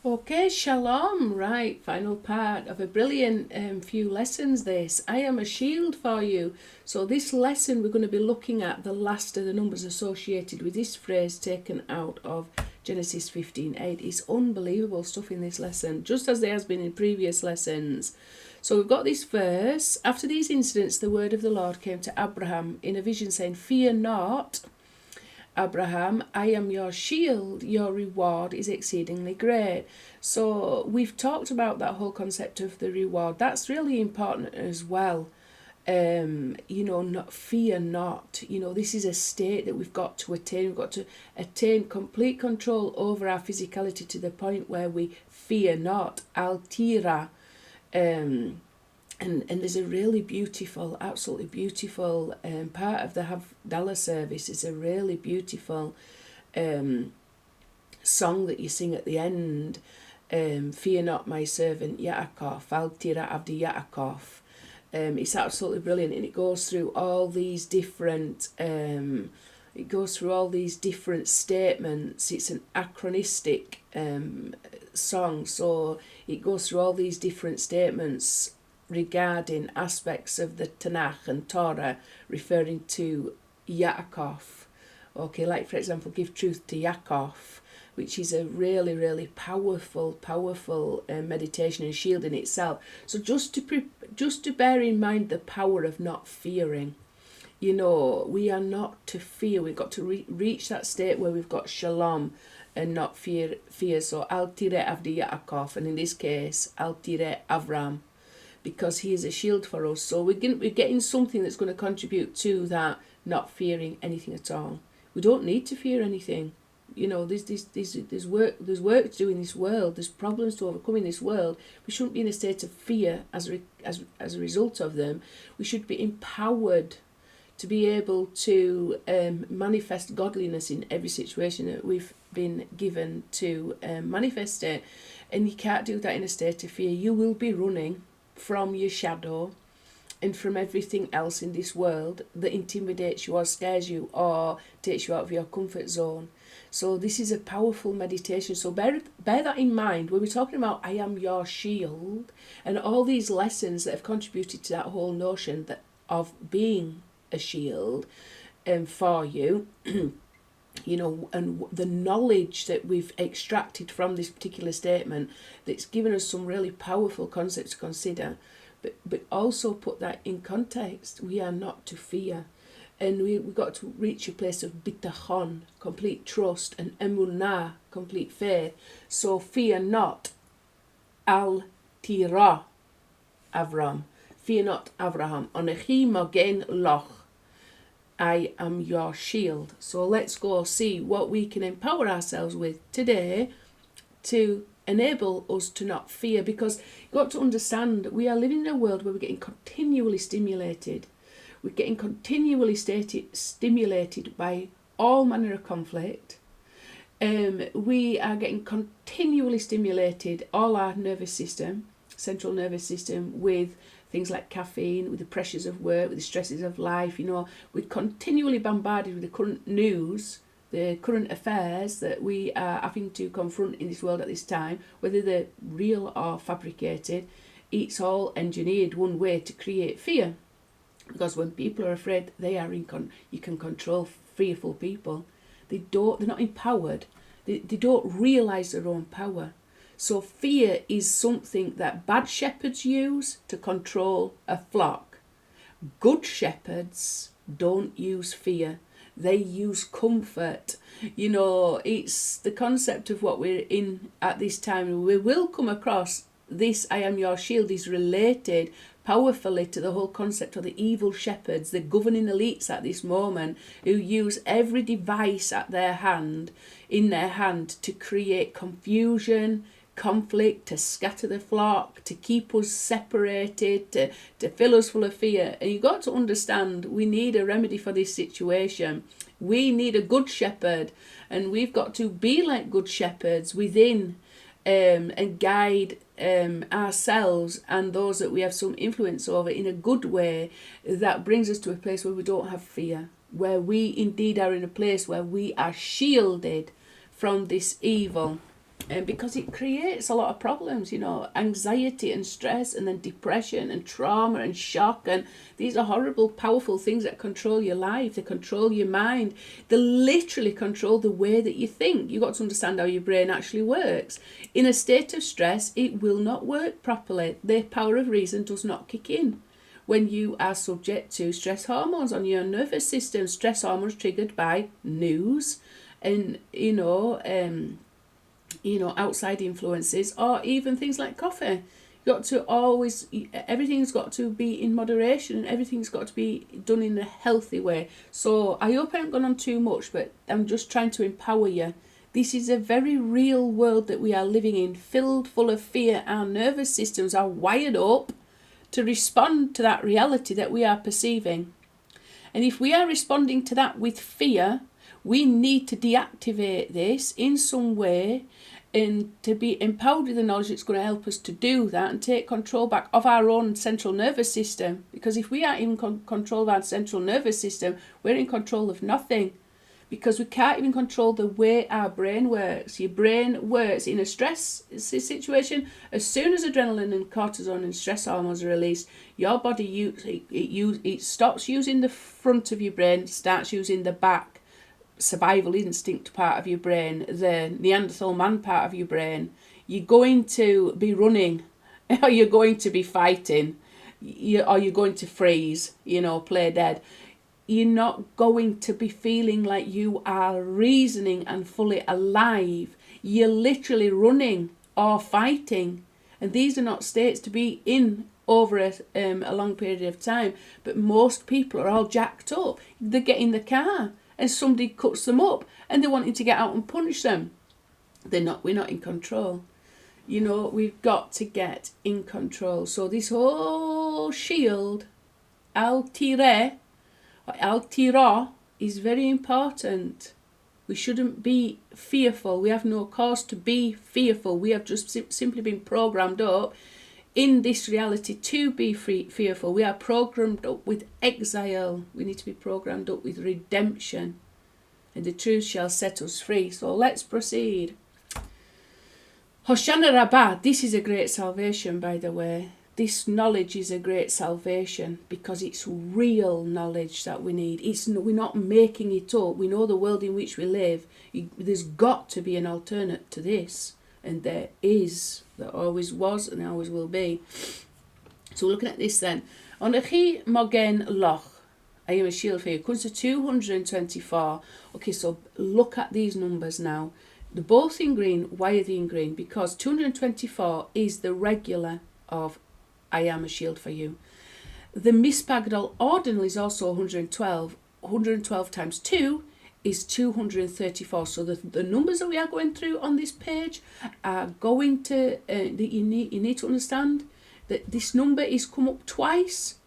Okay, shalom, right, final part of a brilliant few lessons this. I am a shield for you. So this lesson we're going to be looking at the last of the numbers associated with this phrase taken out of Genesis 15:8. It's unbelievable stuff in this lesson, just as there has been in previous lessons. So we've got this verse. After these incidents, the word of the Lord came to Abraham in a vision saying, "Fear not, Abraham, I am your shield, your reward is exceedingly great." So we've talked about that whole concept of the reward. That's really important as well. Not fear not. This is a state that we've got to attain. We've got to attain complete control over our physicality to the point where we fear not. Altira. And there's a really beautiful, absolutely beautiful part of the Havdalah service. It's a really beautiful song that you sing at the end. Fear not my servant Yaakov, Al Tira Avdi Yaakov. It's absolutely brilliant, and it goes through all these different statements. It's an acronistic song, so it goes through all these different statements regarding aspects of the Tanakh and Torah referring to Yaakov. Okay, like for example, give truth to Yaakov, which is a really, really powerful meditation and shield in itself. So just to bear in mind the power of not fearing. We are not to fear. We've got to reach that state where we've got shalom and not fear. So Al Tire Avdi Yaakov, and in this case Al Tire Avram, because he is a shield for us. So we're getting something that's going to contribute to that, not fearing anything at all. We don't need to fear anything. There's work to do in this world. There's problems to overcome in this world. We shouldn't be in a state of fear as a result of them. We should be empowered to be able to manifest godliness in every situation that we've been given to manifest it. And you can't do that in a state of fear. You will be running from your shadow and from everything else in this world that intimidates you or scares you or takes you out of your comfort zone. So this is a powerful meditation. So bear that in mind when we're talking about I am your shield and all these lessons that have contributed to that whole notion of being a shield for you. And the knowledge that we've extracted from this particular statement that's given us some really powerful concepts to consider, but also put that in context. We are not to fear, and we've got to reach a place of Metatron, complete trust, and emunah, complete faith. So fear not, Al Tira Avram, fear not Avraham, Anochi Anochi Loch, I am your shield. So let's go see what we can empower ourselves with today to enable us to not fear, because you've got to understand we are living in a world where we're getting continually stimulated. We're getting continually stimulated by all manner of conflict. We are getting continually stimulated, all our nervous system, central nervous system, with things like caffeine, with the pressures of work, with the stresses of life. We're continually bombarded with the current news, the current affairs that we are having to confront in this world at this time, whether they're real or fabricated. It's all engineered one way to create fear. Because when people are afraid, they are you can control fearful people. They're not empowered. They don't realise their own power. So fear is something that bad shepherds use to control a flock. Good shepherds don't use fear. They use comfort. It's the concept of what we're in at this time. We will come across this I am your shield is related powerfully to the whole concept of the evil shepherds, the governing elites at this moment, who use every device in their hand to create confusion, conflict, to scatter the flock, to keep us separated, to fill us full of fear. And you've got to understand we need a remedy for this situation. We need a good shepherd, and we've got to be like good shepherds within and guide ourselves and those that we have some influence over in a good way that brings us to a place where we don't have fear, where we indeed are in a place where we are shielded from this evil because it creates a lot of problems, anxiety and stress, and then depression and trauma and shock. And these are horrible, powerful things that control your life. They control your mind. They literally control the way that you think. You've got to understand how your brain actually works. In a state of stress, it will not work properly. The power of reason does not kick in. When you are subject to stress hormones on your nervous system, stress hormones triggered by news and, outside influences, or even things like coffee. You've got to always, everything's got to be in moderation, and everything's got to be done in a healthy way. So I hope I haven't gone on too much, but I'm just trying to empower you. This is a very real world that we are living in, filled full of fear. Our nervous systems are wired up to respond to that reality that we are perceiving. And if we are responding to that with fear, we need to deactivate this in some way, and to be empowered with the knowledge that's going to help us to do that and take control back of our own central nervous system. Because if we aren't in control of our central nervous system, we're in control of nothing. Because we can't even control the way our brain works. Your brain works in a stress situation. As soon as adrenaline and cortisol and stress hormones are released, your body it stops using the front of your brain, starts using the back survival instinct part of your brain, the Neanderthal man part of your brain. You're going to be running, or you're going to be fighting, or you're going to freeze, play dead. You're not going to be feeling like you are reasoning and fully alive. You're literally running or fighting. And these are not states to be in over a long period of time. But most people are all jacked up. They get in the car and somebody cuts them up and they're wanting to get out and punish them. We're not in control. We've got to get in control. So this whole shield, Al-Tirah, is very important. We shouldn't be fearful. We have no cause to be fearful. We have just simply been programmed up in this reality to be fearful. We are programmed up with exile. We need to be programmed up with redemption. And the truth shall set us free. So let's proceed. Hoshana Rabbah. This is a great salvation, by the way. This knowledge is a great salvation because it's real knowledge that we need. We're not making it up. We know the world in which we live. There's got to be an alternate to this. And there is. There always was and always will be. So looking at this then. Anochi YHWH. I am a shield for you. Comes to 224. Okay, so look at these numbers now. They're both in green. Why are they in green? Because 224 is the regular of I am a shield for you. The Mispagdal ordinal is also 112. 112 times 2 is 234. So the numbers that we are going through on this page are going to, you need to understand that this number is come up twice.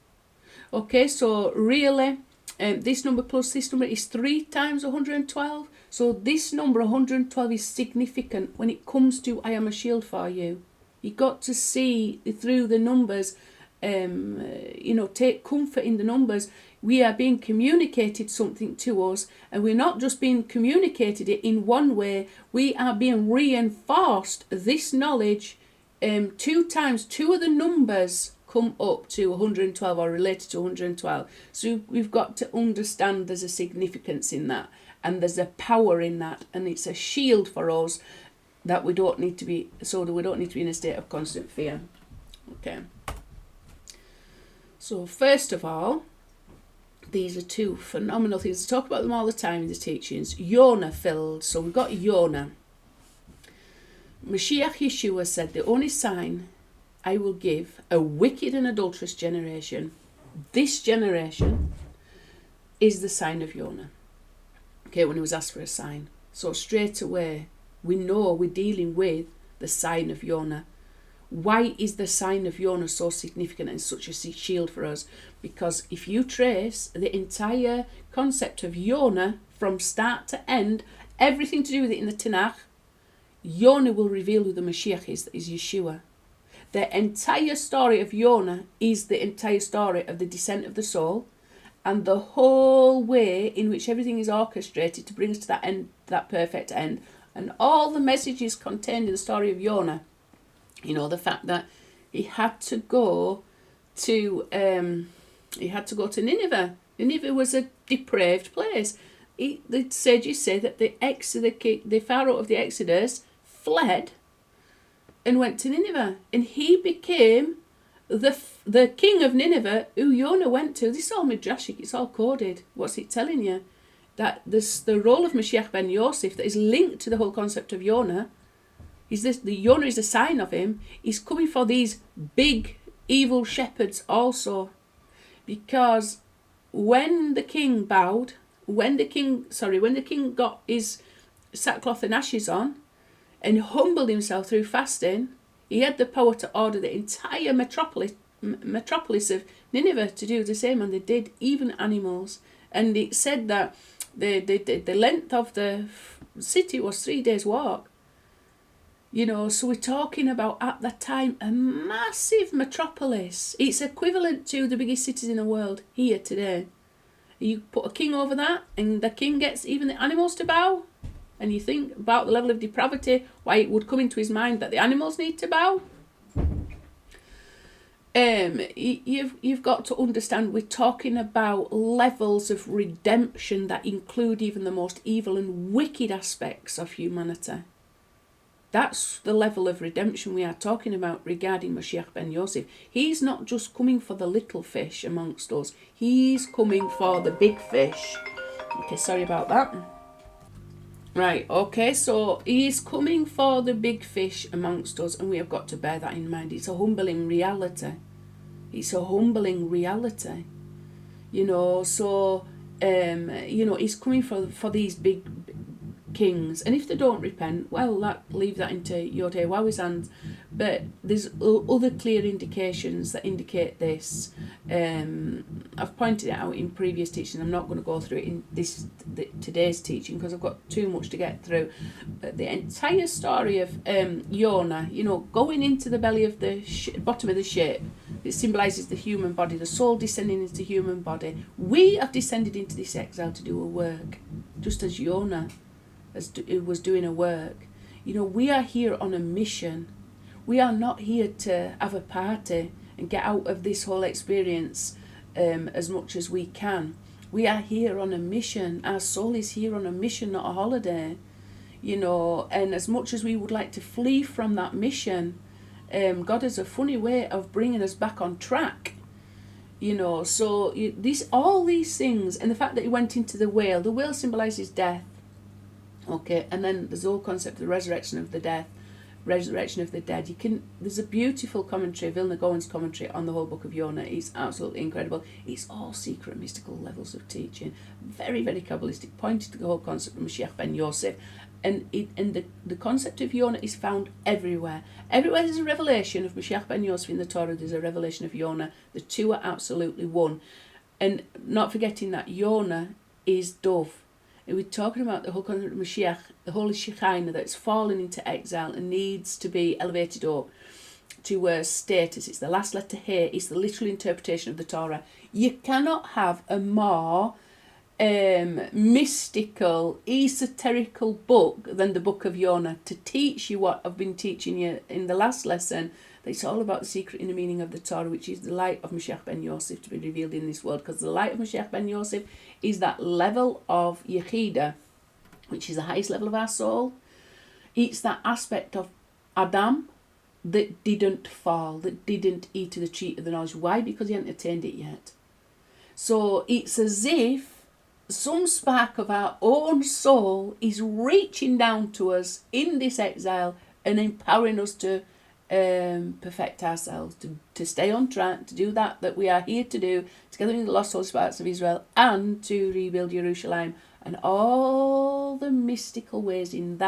Okay, so really, this number plus this number is 3 times 112. So this number 112 is significant when it comes to I am a shield for you. You got to see through the numbers, take comfort in the numbers. We are being communicated something to us, and we're not just being communicated it in one way. We are being reinforced this knowledge 2 times. 2 of the numbers come up to 112 or related to 112. So we've got to understand there's a significance in that, and there's a power in that, and it's a shield for us. That we don't need to be, so that we don't need to be in a state of constant fear. Okay. So first of all, these are 2 phenomenal things. I talk about them all the time in the teachings. Yonah filled. So we've got Yonah. Moshiach Yeshua said, the only sign I will give a wicked and adulterous generation, this generation, is the sign of Yonah. Okay, when he was asked for a sign. So straight away, we know we're dealing with the sign of Yonah. Why is the sign of Yonah so significant and such a shield for us? Because if you trace the entire concept of Yonah from start to end, everything to do with it in the Tanakh, Yonah will reveal who the Moshiach is Yeshua. The entire story of Yonah is the entire story of the descent of the soul, and the whole way in which everything is orchestrated to bring us to that end, that perfect end, And all the messages contained in the story of Yonah, you know, the fact that he had to go to Nineveh. Nineveh was a depraved place. The sages say that the Pharaoh of the Exodus fled and went to Nineveh, and he became the king of Nineveh, who Yonah went to. This is all midrashic, it's all coded. What's it telling you? That the role of Moshiach Ben Yosef that is linked to the whole concept of Yonah is this: the Yonah is a sign of him. He's coming for these big evil shepherds also, because when the king bowed, when the king got his sackcloth and ashes on and humbled himself through fasting, he had the power to order the entire metropolis of Nineveh to do the same, and they did, even animals. And it said that the length of the city was 3 days' walk. You know, so we're talking about, at that time, a massive metropolis. It's equivalent to the biggest cities in the world here today. You put a king over that, and the king gets even the animals to bow. And you think about the level of depravity, why it would come into his mind that the animals need to bow. You've got to understand, we're talking about levels of redemption that include even the most evil and wicked aspects of humanity. That's the level of redemption we are talking about regarding Moshiach Ben Yosef. He's not just coming for the little fish amongst us. He's coming for the big fish. Okay, sorry about that. Right, okay, so he's coming for the big fish amongst us, and we have got to bear that in mind. It's a humbling reality. It's a humbling reality. You know, so, he's coming for these big kings, and if they don't repent, well, leave that into YHWH's hands. But there's other clear indications that indicate this. I've pointed it out in previous teaching. I'm not going to go through it in today's teaching because I've got too much to get through. But the entire story of Yonah, going into the belly of the bottom of the ship, it symbolises the human body, the soul descending into the human body. We have descended into this exile to do a work, just as Yonah was doing a work. We are here on a mission. We are not here to have a party and get out of this whole experience as much as we can. We are here on a mission. Our soul is here on a mission, not a holiday. And as much as we would like to flee from that mission, God has a funny way of bringing us back on track. So all these things, and the fact that he went into the whale symbolises death. Okay, and then there's the whole concept of the resurrection of the dead. There's a beautiful commentary, Vilna Gaon's commentary on the whole book of Yonah. It's absolutely incredible. It's all secret mystical levels of teaching, very, very Kabbalistic, pointing to the whole concept of Moshiach Ben Yosef. And the concept of Yonah is found everywhere. Everywhere there's a revelation of Moshiach Ben Yosef in the Torah, there's a revelation of Yonah. The two are absolutely one. And not forgetting that Yonah is dove. And we're talking about the whole concept of Moshiach, the holy Shekinah that's fallen into exile and needs to be elevated up to a status. It's the last letter here. It's the literal interpretation of the Torah. You cannot have a more mystical, esoterical book than the book of Yonah to teach you what I've been teaching you in the last lesson. It's all about the secret inner meaning of the Torah, which is the light of Moshiach Ben Yosef to be revealed in this world. Because the light of Moshiach Ben Yosef is that level of Yechidah, which is the highest level of our soul. It's that aspect of Adam that didn't fall, that didn't eat of the tree of the knowledge. Why? Because he hadn't attained it yet. So it's as if some spark of our own soul is reaching down to us in this exile and empowering us to perfect ourselves, to stay on track, to do that we are here to do, together in the lost souls parts of Israel, and to rebuild Jerusalem, and all the mystical ways in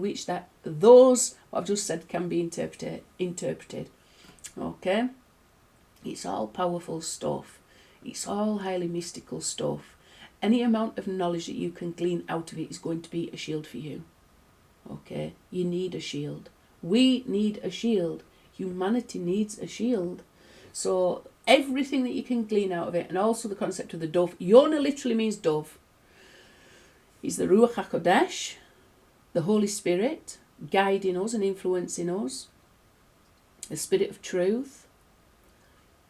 which those what I've just said can be interpreted. Okay, it's all powerful stuff. It's all highly mystical stuff. Any amount of knowledge that you can glean out of it is going to be a shield for you. Okay, you need a shield. We need a shield. Humanity needs a shield. So everything that you can glean out of it, and also the concept of the dove. Yonah literally means dove. He's the Ruach HaKodesh, the Holy Spirit guiding us and influencing us, the Spirit of truth,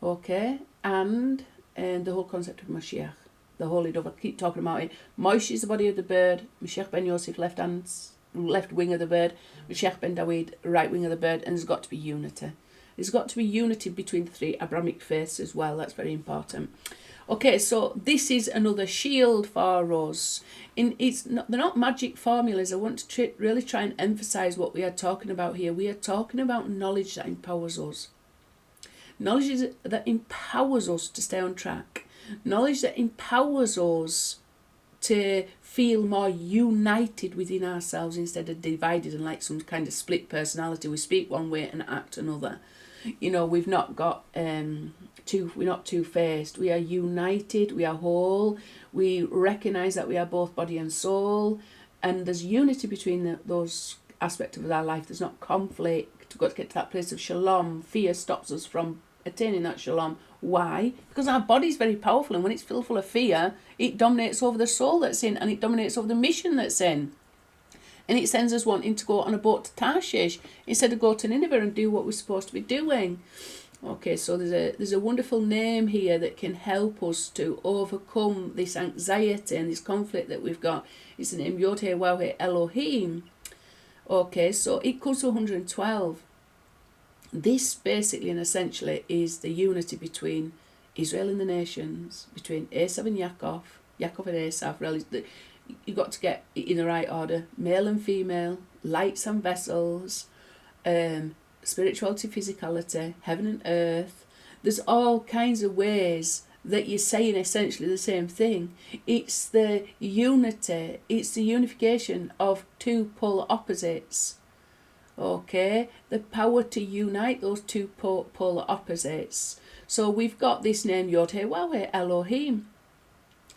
okay, and the whole concept of Moshiach, the Holy Dove. I keep talking about it. Moshe is the body of the bird, Moshiach Ben Yosef, left wing of the bird, Moshiach Ben David, right wing of the bird, and there's got to be unity. There's got to be unity between the three Abrahamic faiths as well. That's very important. Okay, so this is another shield for us. They're not magic formulas. I want to really try and emphasize what we are talking about here. We are talking about knowledge that empowers us. Knowledge that empowers us to stay on track. Knowledge that empowers us to feel more united within ourselves instead of divided and like some kind of split personality. We speak one way and act another. You know, we've not got we're not two-faced. We are united, we are whole. We recognise that we are both body and soul, and there's unity between those aspects of our life. There's not conflict. We've got to get to that place of shalom. Fear stops us from attaining that shalom. Why? Because our body's very powerful, and when it's filled full of fear, it dominates over the soul that's in, and it dominates over the mission that's in. And it sends us wanting to go on a boat to Tarshish instead of go to Nineveh and do what we're supposed to be doing. Okay, so there's a wonderful name here that can help us to overcome this anxiety and this conflict that we've got. It's the name Yonah and YHWH Elohim. Okay, so it comes to 112. This basically and essentially is the unity between Israel and the nations, between Esav and Yaakov and Esav. Really, you've got to get it in the right order. Male and female, lights and vessels, spirituality, physicality, heaven and earth. There's all kinds of ways that you're saying essentially the same thing. It's the unity, it's the unification of two polar opposites. Okay, the power to unite those two polar opposites. So we've got this name Yod He YHWH Elohim,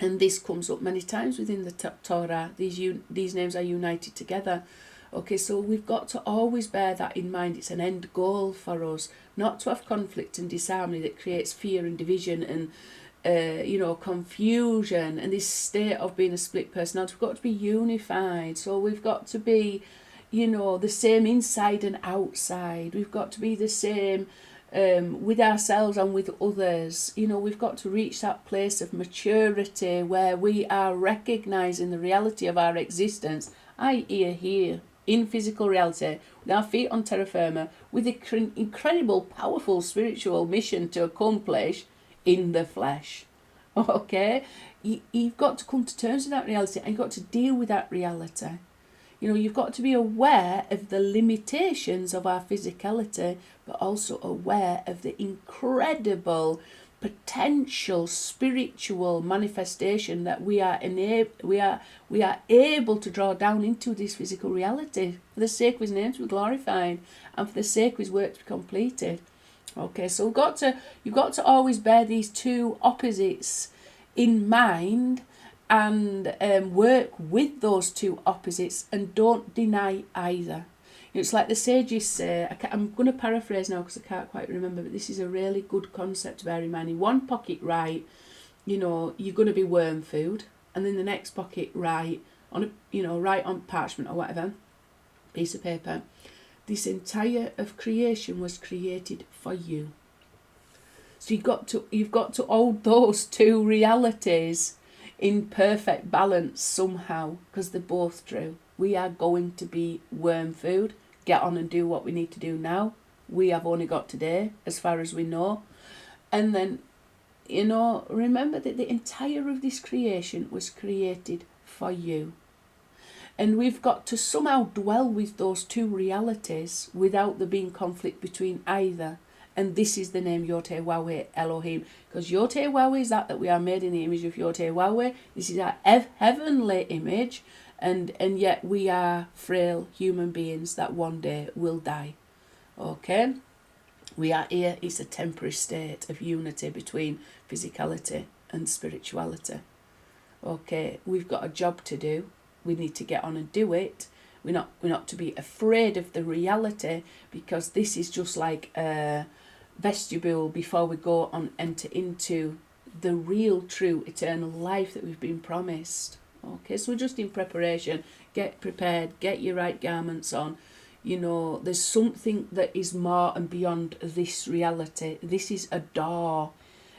and this comes up many times within the Torah. These names are united together. Okay, so we've got to always bear that in mind. It's an end goal for us, not to have conflict and disharmony that creates fear and division and confusion and this state of being a split personality. We've got to be unified. So we've got to be, the same inside and outside. We've got to be the same with ourselves and with others. We've got to reach that place of maturity where we are recognising the reality of our existence, i.e. here, in physical reality, with our feet on terra firma, with an incredible, powerful spiritual mission to accomplish in the flesh. Okay? You've got to come to terms with that reality, and you've got to deal with that reality. You've got to be aware of the limitations of our physicality, but also aware of the incredible potential spiritual manifestation that we are able to draw down into this physical reality for the sake of His name to be glorified and for the sake of His work to be completed. Okay, so you've got to always bear these two opposites in mind and work with those two opposites, and don't deny either. It's like the sages say, I'm going to paraphrase now because I can't quite remember, but this is a really good concept to bear in mind. In one pocket, right, you're going to be worm food, and then the next pocket, right on parchment or whatever, piece of paper. This entire of creation was created for you. So you've got to hold those two realities in perfect balance somehow, because they're both true. We are going to be worm food. Get on and do what we need to do now. We have only got today, as far as we know. And then, remember that the entire of this creation was created for you. And we've got to somehow dwell with those two realities without there being conflict between either. And this is the name Yod He YHWH Elohim. Because Yod He YHWH is that we are made in the image of Yod He YHWH. This is our heavenly image. And yet we are frail human beings that one day will die. Okay? We are here. It's a temporary state of unity between physicality and spirituality. Okay? We've got a job to do. We need to get on and do it. We're not to be afraid of the reality, because this is just like a vestibule before we go on enter into the real, true, eternal life that we've been promised. Okay, so we're just in preparation. get prepared, get your right garments on. You know, there's something that is more and beyond this reality. This is a door,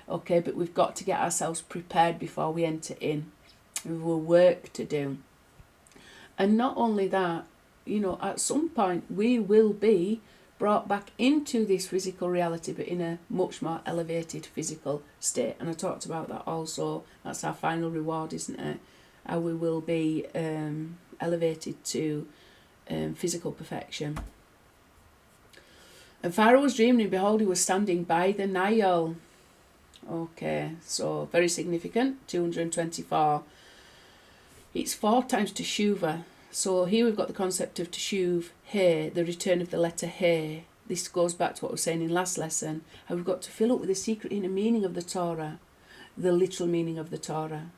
okay, but we've got to get ourselves prepared before we enter in. We've work to do. And not only that, you know, at some point we will be brought back into this physical reality, but in a much more elevated physical state. And I talked about that also. That's our final reward, isn't it? How we will be elevated to physical perfection. And Pharaoh was dreaming, and behold, he was standing by the Nile. Okay, so very significant. 224. It's 4 times Teshuvah. So here we've got the concept of Teshuvah, the return of the letter He. This goes back to what we were saying in last lesson, how we've got to fill up with the secret inner meaning of the Torah, the literal meaning of the Torah.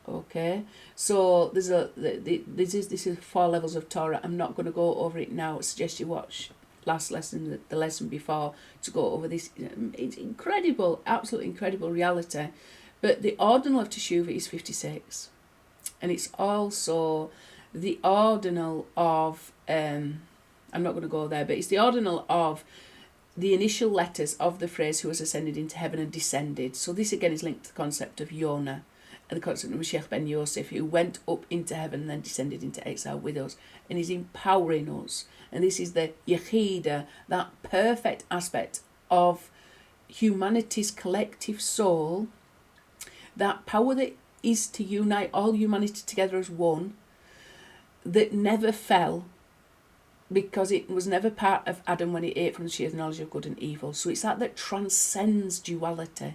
Okay, so this is 4 levels of Torah. I'm not going to go over it now. I suggest you watch last lesson, the lesson before, to go over this. It's incredible, absolutely incredible reality. But the ordinal of Teshuvah is 56, and it's also the ordinal of I'm not going to go there, but it's the ordinal of the initial letters of the phrase who has ascended into heaven and descended. So this again is linked to the concept of Yonah and the concept of Moshiach Ben Yosef, who went up into heaven and then descended into exile with us and is empowering us. And this is the Yechida, that perfect aspect of humanity's collective soul, that power that is to unite all humanity together as one, that never fell, because it was never part of Adam when he ate from the tree of the knowledge of good and evil. So it's that transcends duality.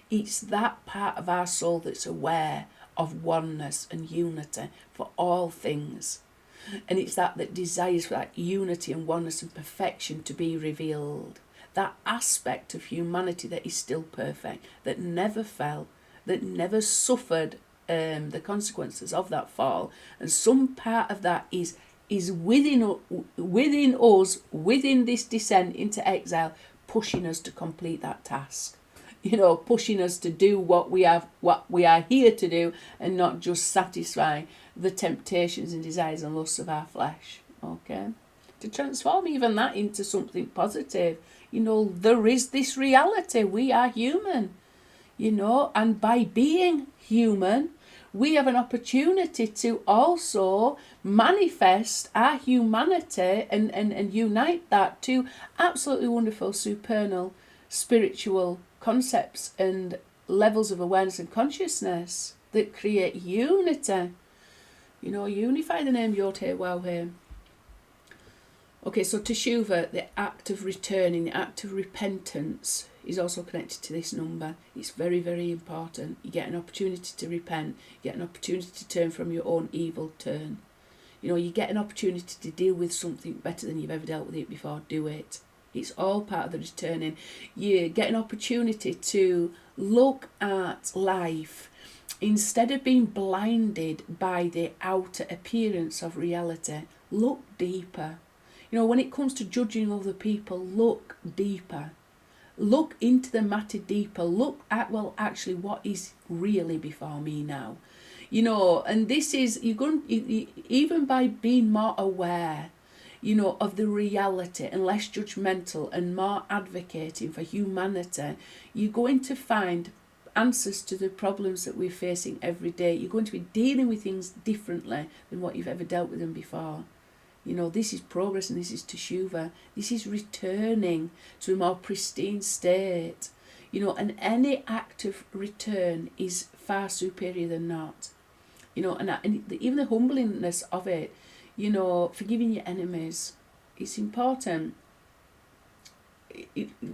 It's that part of our soul that's aware of oneness and unity for all things. And it's that desires for that unity and oneness and perfection to be revealed. That aspect of humanity that is still perfect, that never fell, that never suffered the consequences of that fall. And some part of that is within us, within this descent into exile, pushing us to complete that task. You know, pushing us to do what we are here to do, and not just satisfy the temptations and desires and lusts of our flesh. Okay, to transform even that into something positive. You know, there is this reality. We are human. You know, and by being human, we have an opportunity to also manifest our humanity and unite that to absolutely wonderful, supernal, spiritual concepts and levels of awareness and consciousness that create unity. You know, unify the name YHWH. Okay, so Teshuvah, the act of returning, the act of repentance, is also connected to this number. It's very, very important. You get an opportunity to repent. You get an opportunity to turn from your own evil turn. You know, you get an opportunity to deal with something better than you've ever dealt with it before. Do it. It's all part of the returning. You get an opportunity to look at life instead of being blinded by the outer appearance of reality. Look deeper. You know, when it comes to judging other people, look deeper. Look into the matter deeper. Look at, well, actually, what is really before me now? You know, and this is, you're going, even by being more aware, you know, of the reality and less judgmental and more advocating for humanity, you're going to find answers to the problems that we're facing every day. You're going to be dealing with things differently than what you've ever dealt with them before. You know, this is progress and this is Teshuvah. This is returning to a more pristine state. You know, and any act of return is far superior than not. You know, and even the humblingness of it, you know, forgiving your enemies, it's important.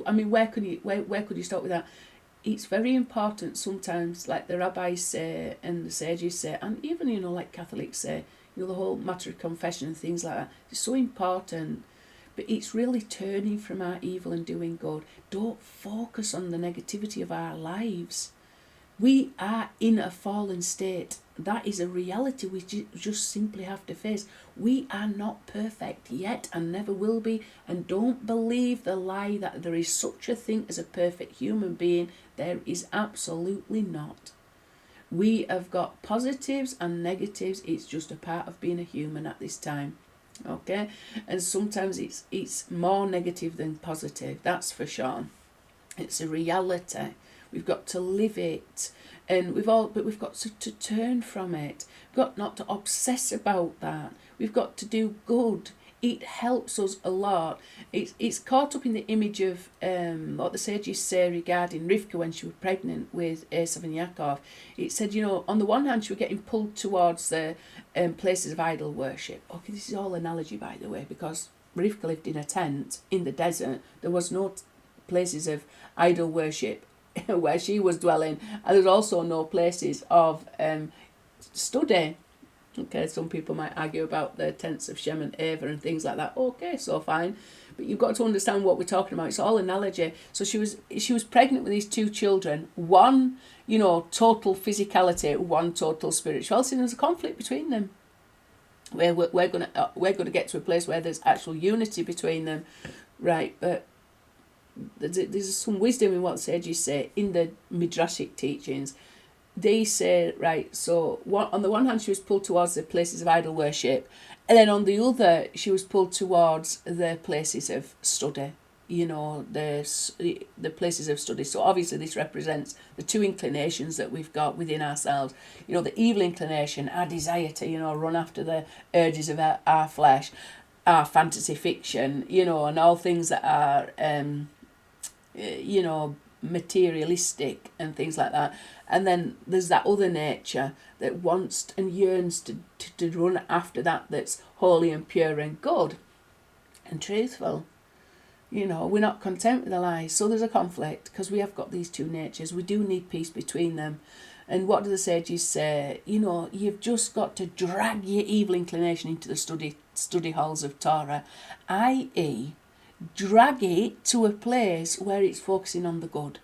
I mean, where could you start with that? It's very important sometimes, like the rabbis say and the sages say, and even, you know, like Catholics say, you know, the whole matter of confession and things like that. It's so important. But it's really turning from our evil and doing good. Don't focus on the negativity of our lives. We are in a fallen state. That is a reality we just simply have to face. We are not perfect yet and never will be. And don't believe the lie that there is such a thing as a perfect human being. There is absolutely not. We have got positives and negatives. It's just a part of being a human at this time. Okay? And sometimes it's more negative than positive, that's for sure. It's a reality. We've got to live it. And we've got to turn from it. We've got not to obsess about that. We've got to do good. It helps us a lot. It's caught up in the image of what the sages say regarding Rivka when she was pregnant with Esav and Yaakov. It said, on the one hand, she was getting pulled towards the places of idol worship. Okay, this is all analogy, by the way, because Rivka lived in a tent in the desert. There was no places of idol worship where she was dwelling, and there's also no places of study. Okay, some people might argue about the tents of Shem and Ava and things like that. Okay, so fine, but you've got to understand what we're talking about. It's all analogy. So she was pregnant with these two children. One, total physicality, one total spirituality. And there's a conflict between them. Where we're gonna get to a place where there's actual unity between them, right? But there's some wisdom in what sages say in the midrashic teachings. They say, right, so on the one hand she was pulled towards the places of idol worship, and then on the other she was pulled towards the places of study, the places of study. So obviously this represents the two inclinations that we've got within ourselves. The evil inclination, our desire to, run after the urges of our flesh, our fantasy fiction, and all things that are materialistic and things like that. And then there's that other nature that wants and yearns to run after that's holy and pure and good and truthful. We're not content with the lies. So there's a conflict because we have got these two natures. We do need peace between them. And what do the sages say? You've just got to drag your evil inclination into the study halls of Torah, i.e., drag it to a place where it's focusing on the good.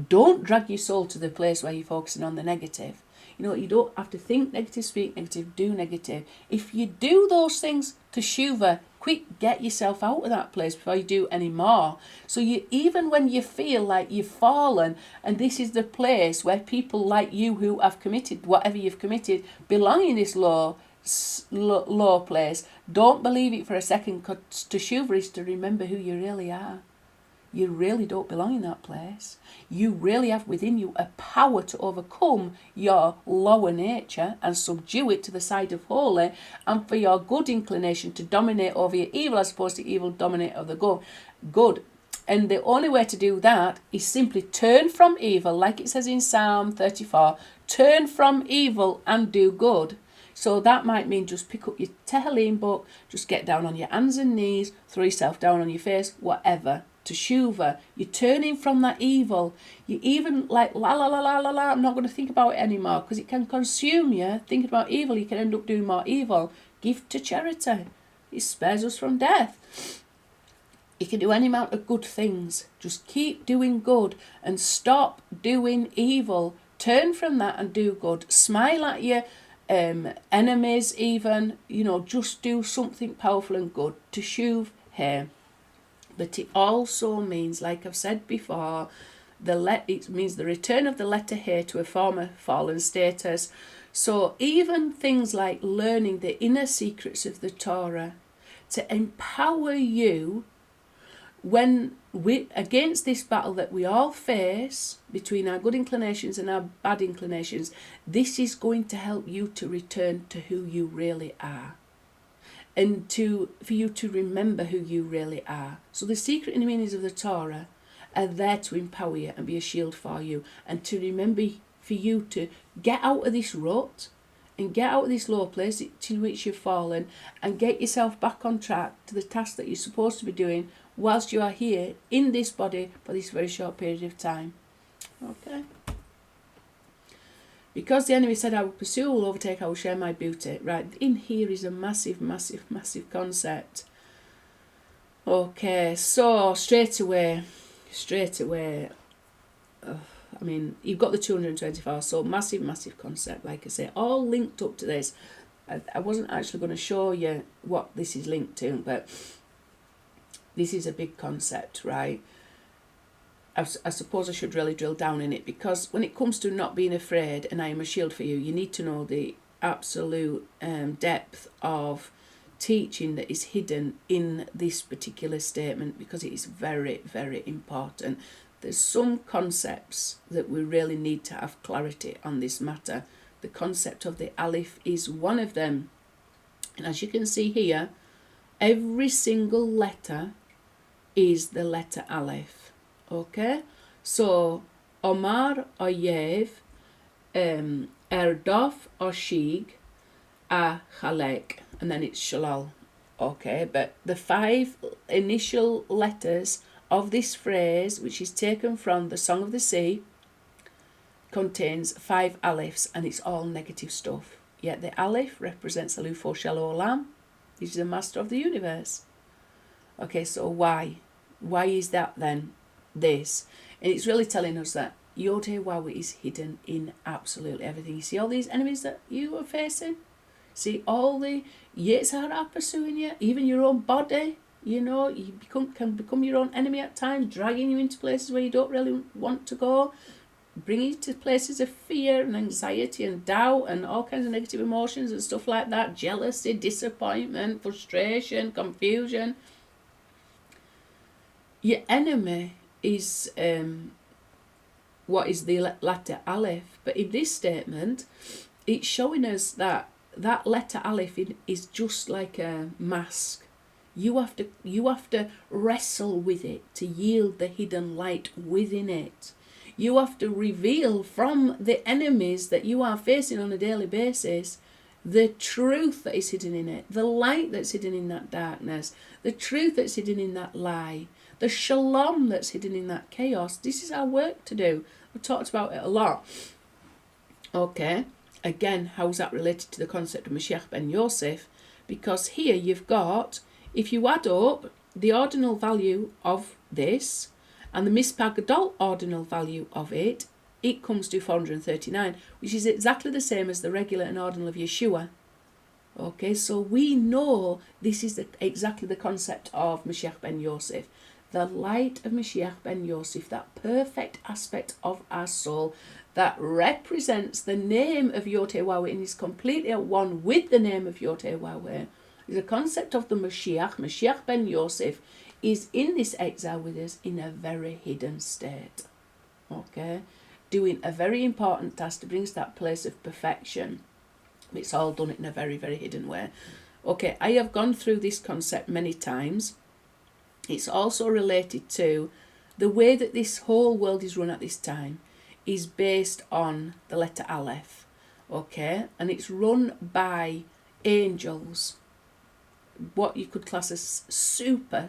Don't drag your soul to the place where you're focusing on the negative. You don't have to think negative, speak negative, do negative. If you do those things, Teshuvah, quick, get yourself out of that place before you do any more. So even when you feel like you've fallen, and this is the place where people like you who have committed whatever you've committed belong in this low place, don't believe it for a second, because Teshuvah is to remember who you really are. You really don't belong in that place. You really have within you a power to overcome your lower nature and subdue it to the side of holy, and for your good inclination to dominate over your evil as opposed to evil dominate over the good. And the only way to do that is simply turn from evil, like it says in Psalm 34, turn from evil and do good. So that might mean just pick up your Tehillim book, just get down on your hands and knees, throw yourself down on your face, whatever. Teshuvah, you're turning from that evil. You even like la la la la la la, I'm not going to think about it anymore, because it can consume you. Thinking about evil, you can end up doing more evil. Give to charity. It spares us from death. You can do any amount of good things. Just keep doing good and stop doing evil. Turn from that and do good. Smile at your enemies even. Just do something powerful and good. Teshuvah here. But it also means, like I've said before, it means the return of the letter here to a former fallen status. So even things like learning the inner secrets of the Torah to empower you against this battle that we all face between our good inclinations and our bad inclinations, this is going to help you to return to who you really are. And for you to remember who you really are. So the secret and meanings of the Torah are there to empower you and be a shield for you, and to remember for you to get out of this rut and get out of this low place to which you've fallen, and get yourself back on track to the task that you're supposed to be doing whilst you are here in this body for this very short period of time. Okay? Because the enemy said, I will pursue, I will overtake, I will share my beauty. Right, in here is a massive, massive, massive concept. Okay, so straight away, you've got the 224, so massive, massive concept, like I say, all linked up to this. I wasn't actually going to show you what this is linked to, but this is a big concept, right? I suppose I should really drill down in it, because when it comes to not being afraid and I am a shield for you, you need to know the absolute depth of teaching that is hidden in this particular statement, because it is very, very important. There's some concepts that we really need to have clarity on this matter. The concept of the alef is one of them. And as you can see here, every single letter is the letter alef. Okay? So, Omar Oyev, Erdof Oshig, Chalek, and then it's Shalal. Okay, but the 5 initial letters of this phrase, which is taken from the Song of the Sea, contains 5 alefs, and it's all negative stuff. Yet the alef represents Alufo Shel Olam. He's the master of the universe. Okay, so why? Why is that then? This. And it's really telling us that YHWH is hidden in absolutely everything. You see all these enemies that you are facing? See all the Yetzirah pursuing you? Even your own body? You know, you can become your own enemy at times, dragging you into places where you don't really want to go, bringing you to places of fear and anxiety and doubt and all kinds of negative emotions and stuff like that, jealousy, disappointment, frustration, confusion. Your enemy is what is the letter alef, but in this statement, it's showing us that letter alef is just like a mask. You have to wrestle with it to yield the hidden light within it. You have to reveal from the enemies that you are facing on a daily basis the truth that is hidden in it, the light that's hidden in that darkness, the truth that's hidden in that lie, the shalom that's hidden in that chaos. This is our work to do. We've talked about it a lot. Okay, again, how's that related to the concept of Moshiach Ben Yosef? Because here you've got, if you add up the ordinal value of this and the Mispar Gadol ordinal value of it, it comes to 439, which is exactly the same as the regular and ordinal of Yeshua. Okay, so we know this is exactly the concept of Moshiach Ben Yosef. The light of Moshiach Ben Yosef, that perfect aspect of our soul that represents the name of YHWH and is completely at one with the name of YHWH. The concept of the Moshiach Ben Yosef, is in this exile with us in a very hidden state. Okay? Doing a very important task to bring us to that place of perfection. It's all done in a very, very hidden way. Okay, I have gone through this concept many times. It's also related to the way that this whole world is run at this time is based on the letter alef. Okay? And it's run by angels. What you could class as super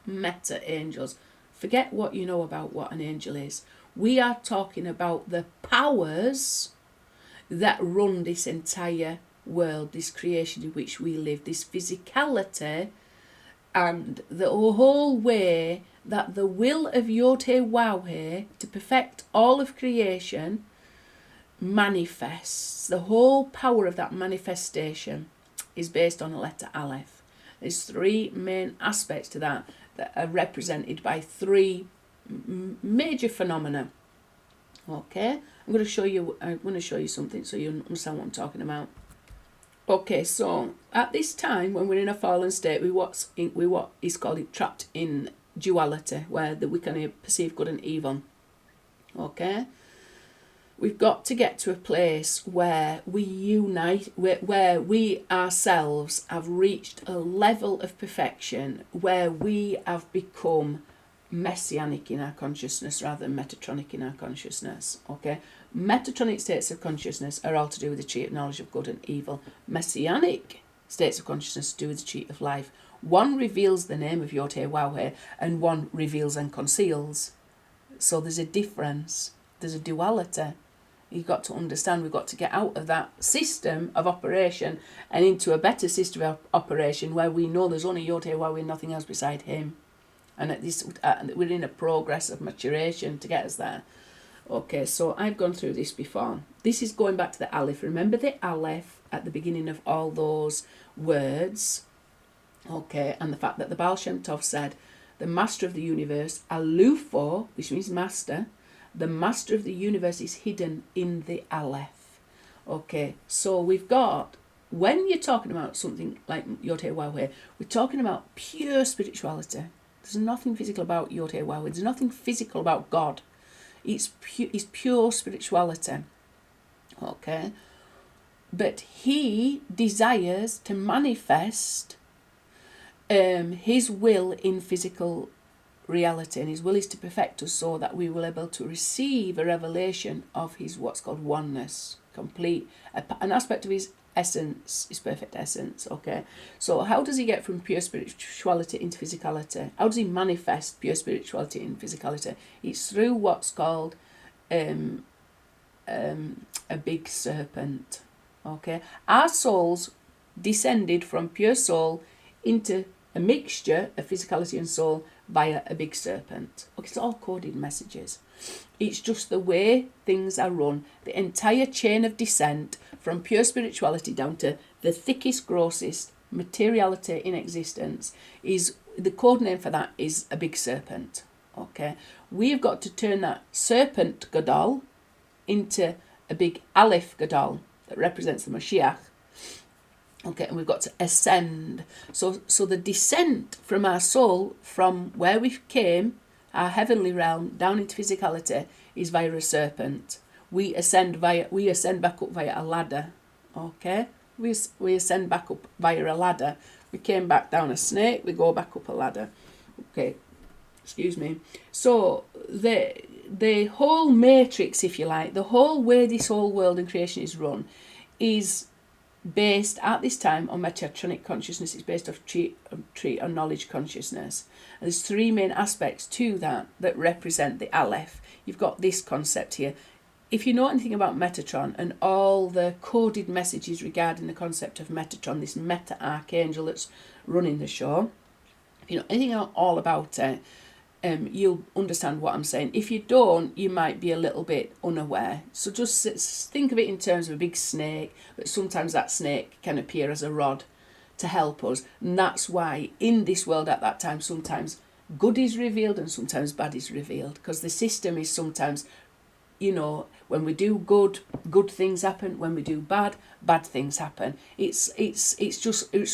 meta angels. Forget what you know about what an angel is. We are talking about the powers that run this entire world, this creation in which we live, this physicality, and the whole way that the will of YHWH to perfect all of creation manifests. The whole power of that manifestation is based on a letter alef. There's 3 main aspects to that are represented by 3 major phenomena. Okay, I'm going to show you something so you understand what I'm talking about. Okay, so at this time when we're in a fallen state, we what is called trapped in duality, where we can perceive good and evil. Okay, we've got to get to a place where we unite, where we ourselves have reached a level of perfection where we have become messianic in our consciousness rather than metatronic in our consciousness. Okay, metatronic states of consciousness are all to do with the tree of knowledge of good and evil. Messianic states of consciousness do with the tree of life. One reveals the name of YHWH and one reveals and conceals. So there's a difference. There's a duality. You've got to understand we've got to get out of that system of operation and into a better system of operation where we know there's only YHWH and nothing else beside him. And we're in a progress of maturation to get us there. Okay, so I've gone through this before. This is going back to the alef. Remember the alef at the beginning of all those words? Okay, and the fact that the Baal Shem Tov said the master of the universe, Alufo, which means master. The master of the universe is hidden in the alef. Okay, so we've got, when you're talking about something like YHWH, we're talking about pure spirituality. There's nothing physical about YHWH. There's nothing physical about God. It's pure spirituality. Okay, but he desires to manifest his will in physical reality, and his will is to perfect us so that we will be able to receive a revelation of his what's called oneness, complete, an aspect of his essence, his perfect essence. Okay, so how does he get from pure spirituality into physicality? How does he manifest pure spirituality in physicality? It's through what's called a big serpent. Okay, our souls descended from pure soul into a mixture of physicality and soul via a big serpent. Okay, it's all coded messages. It's just the way things are run. The entire chain of descent from pure spirituality down to the thickest, grossest materiality in existence is, the code name for that is a big serpent. Okay, we've got to turn that serpent gadol into a big alef gadol that represents the Moshiach. Okay, and we've got to ascend. So the descent from our soul, from where we came, our heavenly realm, down into physicality, is via a serpent. We ascend back up via a ladder. Okay, we ascend back up via a ladder. We came back down a snake. We go back up a ladder. Okay, excuse me. So the whole matrix, if you like, the whole way this whole world and creation is run, is based at this time on Metatronic consciousness. It's based on knowledge consciousness. And there's three main aspects to that represent the alef. You've got this concept here. If you know anything about Metatron and all the coded messages regarding the concept of Metatron, this meta archangel that's running the show, if you know anything all about it, you'll understand what I'm saying. If you don't, you might be a little bit unaware. So just think of it in terms of a big snake, but sometimes that snake can appear as a rod to help us. And that's why in this world at that time, sometimes good is revealed and sometimes bad is revealed, because the system is sometimes, when we do good things happen. When we do bad things happen. It's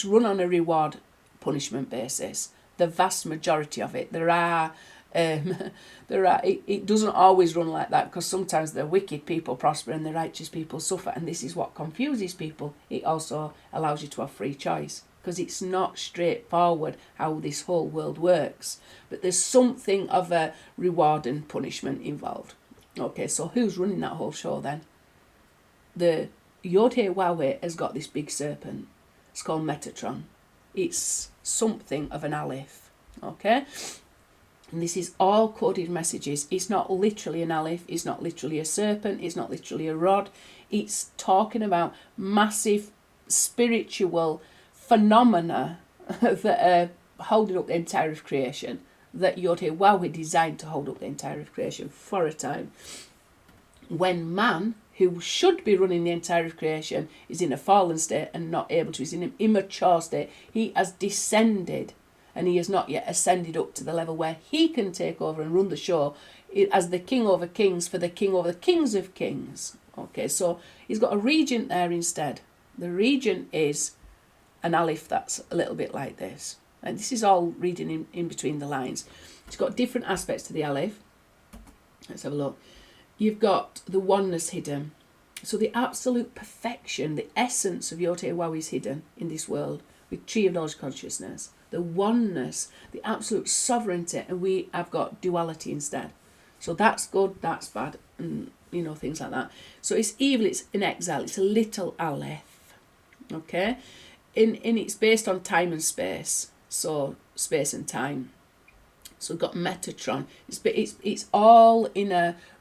run on a reward punishment basis. The vast majority of it. It doesn't always run like that, because sometimes the wicked people prosper and the righteous people suffer, and this is what confuses people. It also allows you to have free choice, because it's not straightforward how this whole world works, but there's something of a reward and punishment involved. Okay, so who's running that whole show then? The YHWH has got this big serpent. It's called Metatron. It's something of an alef. Okay, and this is all coded messages. It's not literally an alef. It's not literally a serpent. It's not literally a rod. It's talking about massive spiritual phenomena that are holding up the entire of creation, that YHWH designed to hold up the entire of creation for a time when man, who should be running the entire of creation, is in a fallen state and not able to, is in an immature state. He has descended and he has not yet ascended up to the level where he can take over and run the show as the king over kings for the king over the kings of kings. Okay, so he's got a regent there instead. The regent is an alef that's a little bit like this. And this is all reading in between the lines. It's got different aspects to the alef. Let's have a look. You've got the oneness hidden. So the absolute perfection, the essence of YHWH is hidden in this world with tree of knowledge consciousness. The oneness, the absolute sovereignty, and we have got duality instead. So that's good, that's bad, and things like that. So it's evil, it's in exile, it's a little alef. Okay? In it's based on time and space. So space and time. So we've got Metatron. It's all in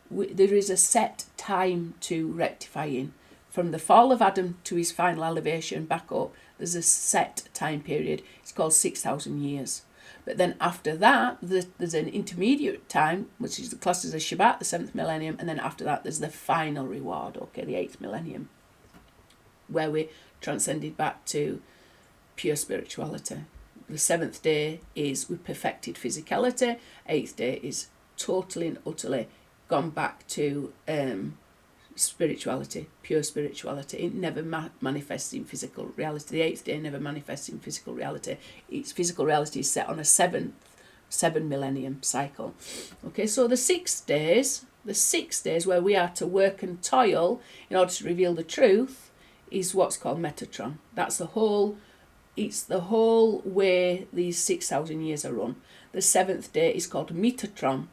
there is a set time to rectifying. From the fall of Adam to his final elevation back up, there's a set time period. It's called 6,000 years. But then after that, there's an intermediate time, which is the class as a Shabbat, the 7th millennium, and then after that there's the final reward, okay, the 8th millennium, where we transcended back to pure spirituality. the 7th day is we perfected physicality. 8th day is totally and utterly gone back to spirituality, pure spirituality. It never manifests in physical reality. The 8th day never manifests in physical reality. Its physical reality is set on a 7 millennium cycle. Okay, so the 6 days where we are to work and toil in order to reveal the truth is what's called Metatron. It's the whole way these 6,000 years are run. The 7th day is called Mitatron,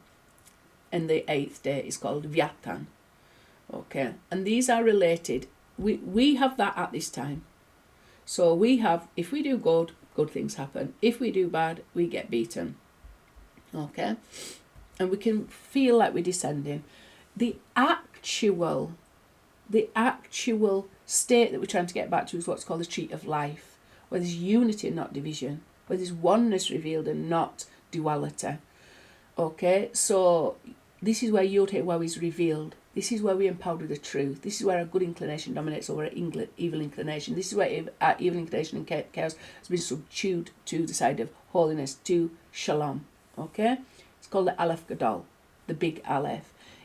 and the 8th day is called Leviathan. Okay, and these are related. We have that at this time. So we have, if we do good things happen. If we do bad, we get beaten. Okay, and we can feel like we're descending. The actual state that we're trying to get back to is what's called the tree of life, where there's unity and not division, where there's oneness revealed and not duality. Okay, so this is where YHWH is revealed. This is where we empowered with the truth. This is where our good inclination dominates over our evil inclination. This is where our evil inclination and chaos has been subdued to the side of holiness, to shalom. Okay? It's called the alef gadol, the big alef.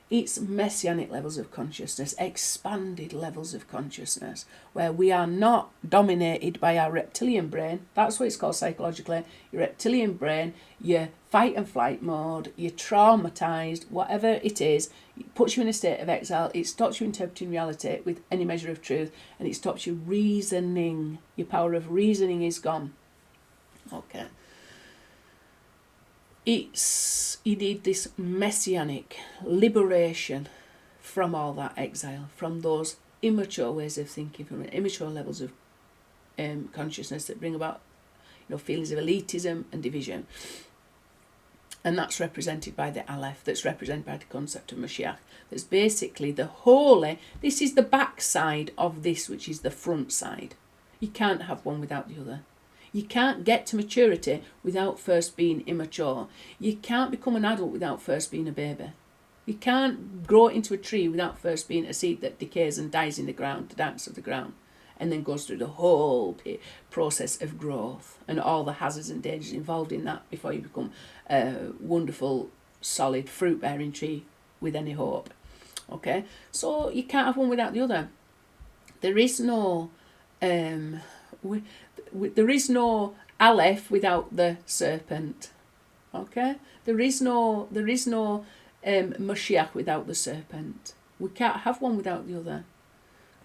It's messianic levels of consciousness, expanded levels of consciousness, where we are not dominated by our reptilian brain. That's what it's called psychologically. Your reptilian brain, your fight and flight mode, you're traumatized, whatever it is, it puts you in a state of exile. It stops you interpreting reality with any measure of truth, and it stops you reasoning. Your power of reasoning is gone. Okay. You need this messianic liberation from all that exile, from those immature ways of thinking, from immature levels of consciousness that bring about, feelings of elitism and division. And that's represented by the alef, that's represented by the concept of Moshiach. That's basically the holy. This is the back side of this, which is the front side. You can't have one without the other. You can't get to maturity without first being immature. You can't become an adult without first being a baby. You can't grow into a tree without first being a seed that decays and dies in the ground, the darkness of the ground, and then goes through the whole process of growth and all the hazards and dangers involved in that before you become a wonderful, solid, fruit-bearing tree with any hope. Okay? So you can't have one without the other. There is no... there is no alef without the serpent. Okay, there is no Moshiach without the serpent. We can't have one without the other.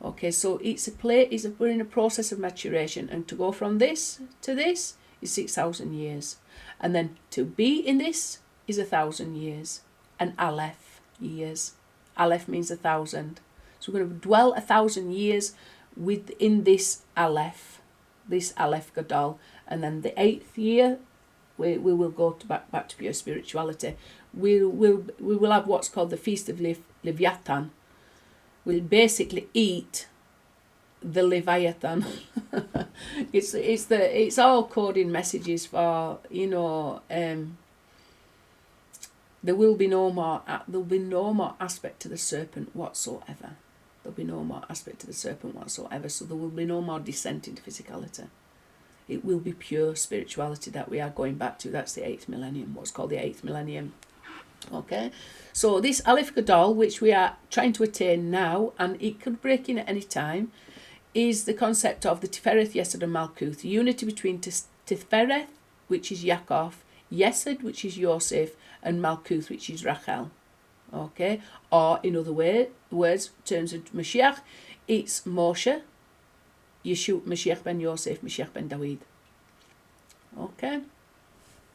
Okay, so we're in a process of maturation, and to go from this to this is 6,000 years, and then to be in this is 1,000 years, and alef years. Alef means 1,000. So we're going to dwell 1,000 years within this alef gadol, and then the 8th year we will go back to pure spirituality. We will have what's called the feast of Leviathan. We'll basically eat the Leviathan. it's all coding messages for there will be no more aspect to the serpent whatsoever. There'll be no more aspect to the serpent whatsoever, so there will be no more descent into physicality. It will be pure spirituality that we are going back to. That's the 8th millennium, what's called the 8th millennium. Okay, so this alef gadol, which we are trying to attain now, and it could break in at any time, is the concept of the Tifereth, Yesod and Malkuth, the unity between Tifereth, which is Yaakov, Yesod, which is Yosef, and Malkuth, which is Rachel. Okay, or in other words, terms of Moshiach, it's Moshe, Yeshua, Moshiach Ben Yosef, Moshiach Ben David. Okay,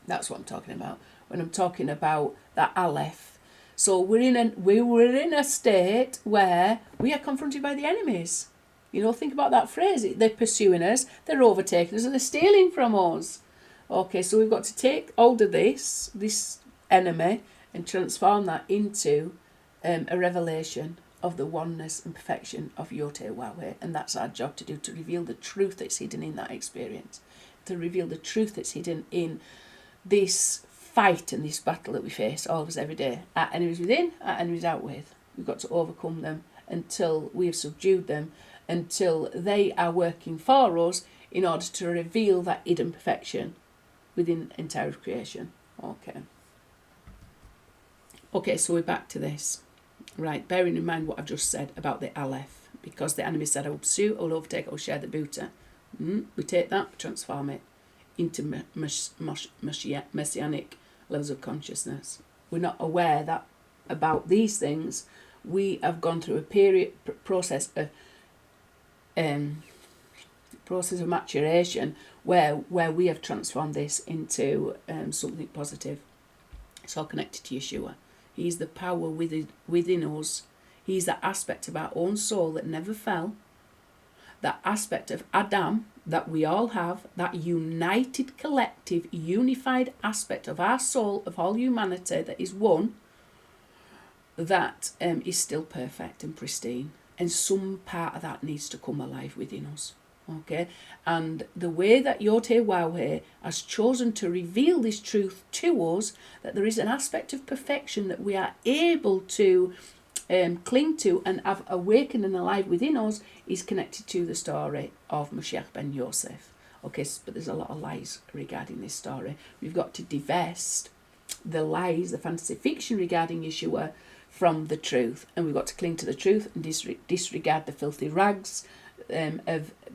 that's what I'm talking about when I'm talking about that alef. So we were in a state where we are confronted by the enemies. Think about that phrase. They're pursuing us, they're overtaking us, and they're stealing from us. Okay, so we've got to take hold of this enemy and transform that into a revelation of the oneness and perfection of YHWH. And that's our job to do, to reveal the truth that's hidden in that experience, to reveal the truth that's hidden in this fight and this battle that we face, all of us every day. Our enemies within, our enemies out with. We've got to overcome them until we have subdued them, until they are working for us in order to reveal that hidden perfection within entire creation. Okay, so we're back to this. Right, bearing in mind what I've just said about the alef, because the enemy said, I will pursue, I will overtake, I will share the buta. We take that, transform it into messianic levels of consciousness. We're not aware that about these things. We have gone through a process of maturation where we have transformed this into something positive. It's all connected to Yeshua. He's the power within us. He's that aspect of our own soul that never fell. That aspect of Adam that we all have, that united, collective, unified aspect of our soul, of all humanity that is one, that is still perfect and pristine. And some part of that needs to come alive within us. Okay, and the way that YHWH has chosen to reveal this truth to us, that there is an aspect of perfection that we are able to cling to and have awakened and alive within us, is connected to the story of Moshiach Ben Yosef. Okay, but there's a lot of lies regarding this story. We've got to divest the lies, the fantasy fiction regarding Yeshua from the truth, and we've got to cling to the truth and disregard the filthy rags.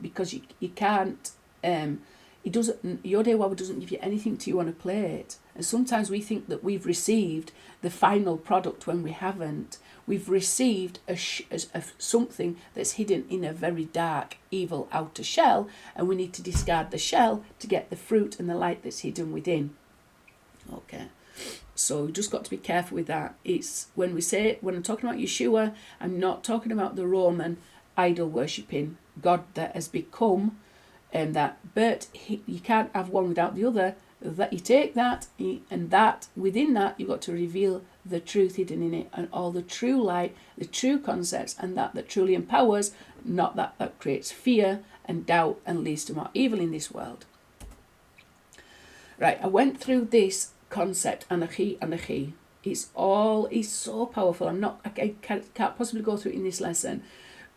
Because you can't, YHWH doesn't give you anything to you on a plate, and sometimes we think that we've received the final product when we haven't. We've received something that's hidden in a very dark, evil outer shell, and we need to discard the shell to get the fruit and the light that's hidden within. Okay, so we've just got to be careful with that. It's when I'm talking about Yeshua, I'm not talking about the Roman idol worshipping God that has become that, but you can't have one without the other. That you take that, and that within that you've got to reveal the truth hidden in it, and all the true light, the true concepts, and that truly empowers, not that creates fear and doubt and leads to more evil in this world. Right, I went through this concept, Anochi Anochi. It's so powerful. I can't possibly go through it in this lesson.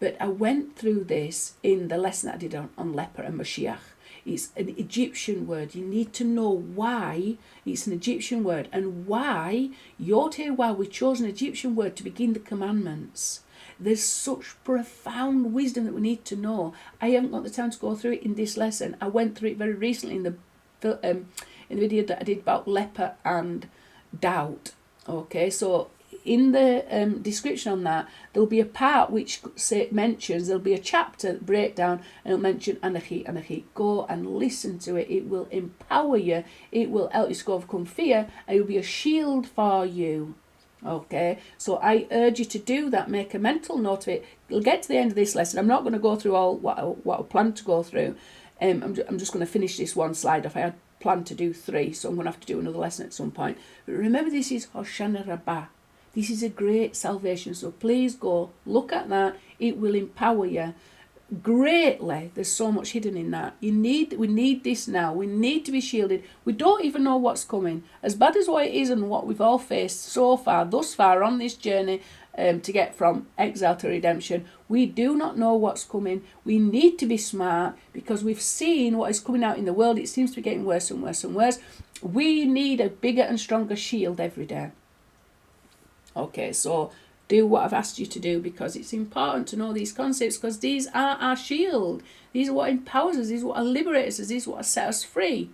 But I went through this in the lesson that I did on leper and Moshiach. It's an Egyptian word. You need to know why it's an Egyptian word and why we chose an Egyptian word to begin the commandments. There's such profound wisdom that we need to know. I haven't got the time to go through it in this lesson. I went through it very recently in the video that I did about leper and doubt. Okay, so in the description on that, there'll be a part which there'll be a chapter breakdown, and it'll mention Anochi Anochi. Go and listen to it. It will empower you. It will help you to overcome fear, and it will be a shield for you. Okay, so I urge you to do that. Make a mental note of it. We'll get to the end of this lesson. I'm not going to go through all what I plan to go through. I'm just going to finish this one slide off. I had planned to do 3, so I'm going to have to do another lesson at some point. But remember, this is Hoshana Rabbah. This is a great salvation, so please go look at that. It will empower you greatly. There's so much hidden in that. We need this now. We need to be shielded. We don't even know what's coming. As bad as what it is and what we've all faced thus far on this journey to get from exile to redemption, we do not know what's coming. We need to be smart because we've seen what is coming out in the world. It seems to be getting worse and worse and worse. We need a bigger and stronger shield every day. Okay, so do what I've asked you to do, because it's important to know these concepts, because these are our shield. These are what empowers us. These are what liberates us. These are what set us free.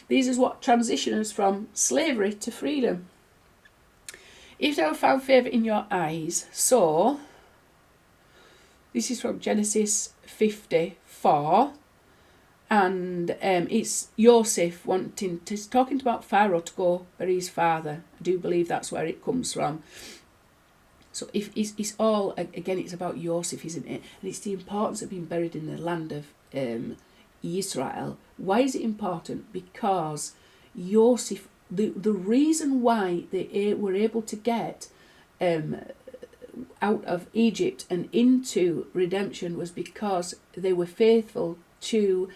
These is what transition us from slavery to freedom. If thou have found favour in your eyes. So, this is from Genesis 54. And it's Yosef talking about Pharaoh to go bury his father. I do believe that's where it comes from. So if it's all, again, it's about Yosef, isn't it? And it's the importance of being buried in the land of Israel. Why is it important? Because Yosef, the reason why they were able to get out of Egypt and into redemption was because they were faithful to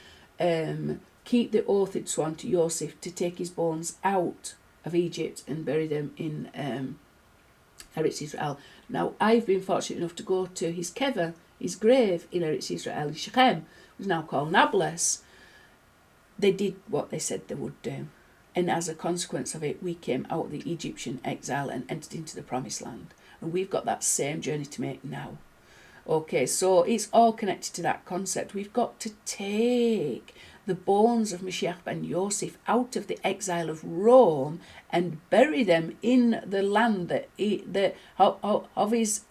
keep the oath he'd sworn to Yosef to take his bones out of Egypt and bury them in Eretz Israel. Now, I've been fortunate enough to go to his kever, his grave in Eretz Israel, in Shechem, which is now called Nablus. they did what they said they would do. And as a consequence of it, we came out of the Egyptian exile and entered into the promised land. And we've got that same journey to make now. Okay, so it's all connected to that concept. We've got to take the bones of Moshiach Ben Yosef out of the exile of Rome and bury them in the land of his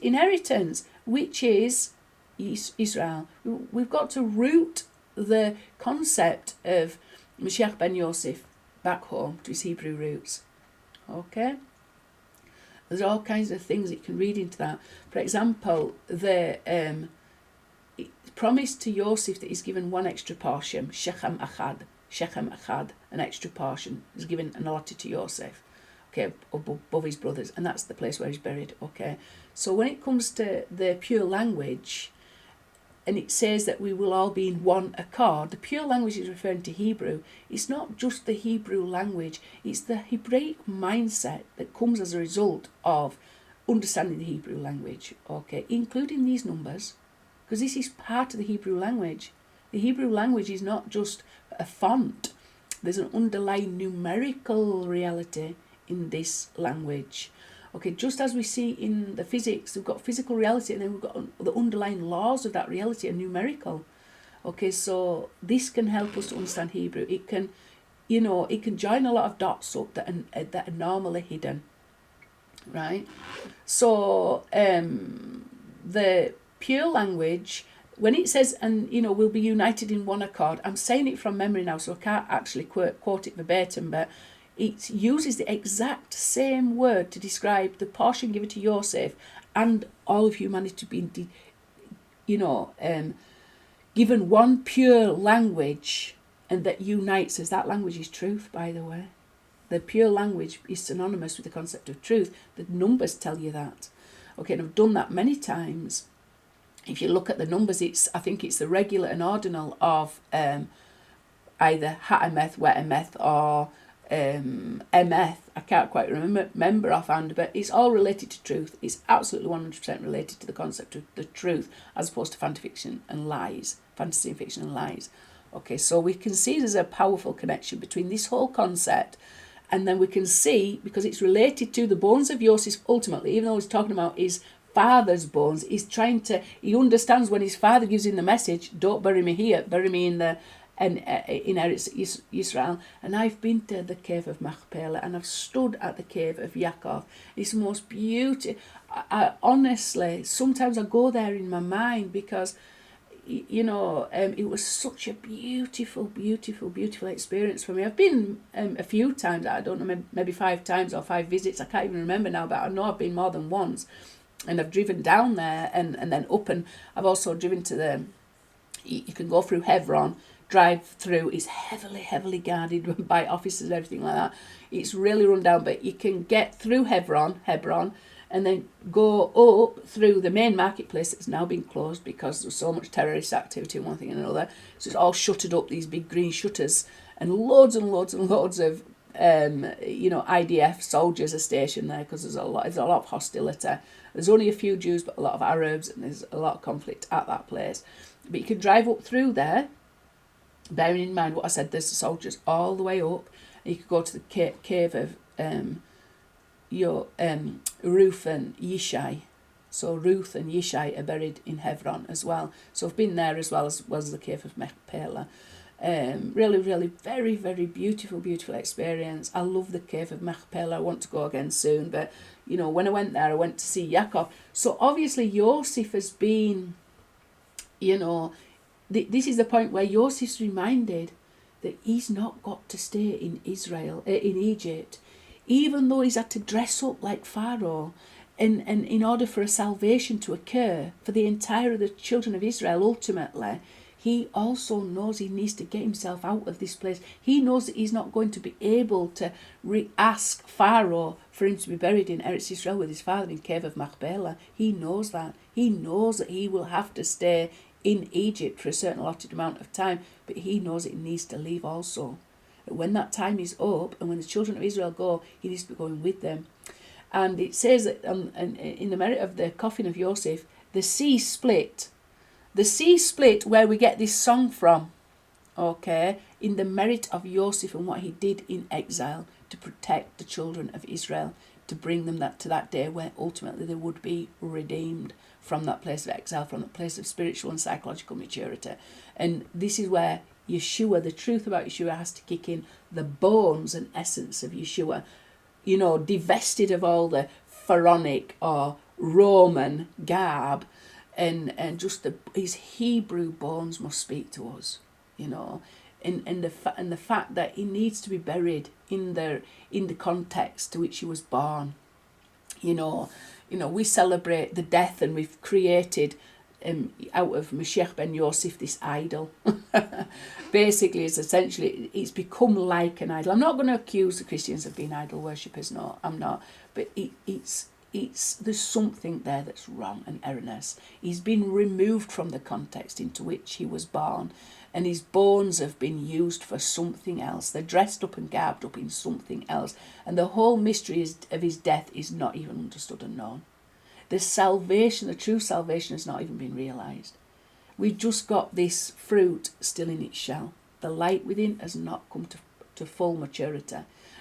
inheritance, which is Israel. We've got to root the concept of Moshiach Ben Yosef back home to his Hebrew roots. Okay? There's all kinds of things you can read into that. For example, the promise to Yosef that he's given one extra portion, Shechem Achad, an extra portion is given and allotted to Yosef, okay, above his brothers, and that's the place where he's buried, okay. So when it comes to the pure language, and it says that we will all be in one accord, the pure language is referring to Hebrew. It's not just the Hebrew language, it's the Hebraic mindset that comes as a result of understanding the Hebrew language, okay, including these numbers, because this is part of the Hebrew language. The Hebrew language is not just a font. There's an underlying numerical reality in this language. Okay, just as we see in the physics, we've got physical reality and then we've got the underlying laws of that reality are numerical. Okay, so this can help us to understand Hebrew. It can, it can join a lot of dots up that are normally hidden, right? So the pure language, when it says, and we'll be united in one accord, I'm saying it from memory now, so I can't actually quote it verbatim, but it uses the exact same word to describe the portion given to Yosef and all of humanity being, given one pure language, and that unites us. That language is truth, by the way. The pure language is synonymous with the concept of truth. The numbers tell you that. Okay, and I've done that many times. If you look at the numbers, I think it's the regular and ordinal of either Ha'emeth, We'emeth, or Emeth. I can't quite remember offhand, but it's all related to truth. It's absolutely 100% related to the concept of the truth, as opposed to fantasy and fiction and lies. Okay, so we can see there's a powerful connection between this whole concept, and then we can see, because it's related to the bones of Yosef ultimately, even though he's talking about his father's bones, he understands when his father gives him the message, don't bury me here, bury me in Eretz Israel. And I've been to the cave of Machpelah, and I've stood at the cave of Yaakov. It's the most beautiful. Honestly, sometimes I go there in my mind, because it was such a beautiful, beautiful, beautiful experience for me. I've been a few times, I don't know, maybe 5 times or 5 visits, I can't even remember now, but I know I've been more than once. And I've driven down there and then up, and I've also driven to you can go through Hebron, drive through. It's heavily, heavily guarded by officers and everything like that. It's really run down, but you can get through Hebron, and then go up through the main marketplace that's now been closed because there's so much terrorist activity and one thing and another. So it's all shuttered up, these big green shutters, and loads and loads and loads of IDF soldiers are stationed there, because there's a lot of hostility. There's only a few Jews, but a lot of Arabs, and there's a lot of conflict at that place. But you can drive up through there, bearing in mind what I said, there's the soldiers all the way up, and you could go to the cave of Ruth and Yishai. So Ruth and Yishai are buried in Hebron as well. So I've been there as well as the cave of Machpelah. Really, really, very, very beautiful, beautiful experience. I love the cave of Machpelah. I want to go again soon. But, when I went there, I went to see Yaakov. So obviously Yosef has been, this is the point where Yosef's reminded that he's not got to stay in Egypt, even though he's had to dress up like Pharaoh. And in order for a salvation to occur for the entire of the children of Israel, ultimately, he also knows he needs to get himself out of this place. He knows that he's not going to be able to ask Pharaoh for him to be buried in Eretz Israel with his father in cave of Machpelah. He knows that. He knows that he will have to stay in Egypt for a certain allotted amount of time, but he knows that he needs to leave also. When that time is up, and when the children of Israel go, he needs to be going with them. And it says that in the merit of the coffin of Yosef, the sea split. The sea split where we get this song from. okay, in the merit of Yosef and what he did in exile to protect the children of Israel, to bring them to that day where ultimately they would be redeemed from that place of exile, from that place of spiritual and psychological maturity. And this is where Yeshua, the truth about Yeshua, has to kick in, the bones and essence of Yeshua, divested of all the Pharaonic or Roman garb, and just his Hebrew bones must speak to us, and the fact that he needs to be buried in the context to which he was born. We celebrate the death, and we've created out of Moshiach Ben Yosef this idol. Basically, it's become like an idol. I'm not going to accuse the Christians of being idol worshippers. No, I'm not. But there's something there that's wrong and erroneous. He's been removed from the context into which he was born, and his bones have been used for something else. They're dressed up and garbed up in something else, and the whole mystery of his death is not even understood and known. The true salvation has not even been realised. We've just got this fruit still in its shell. The light within has not come to full maturity,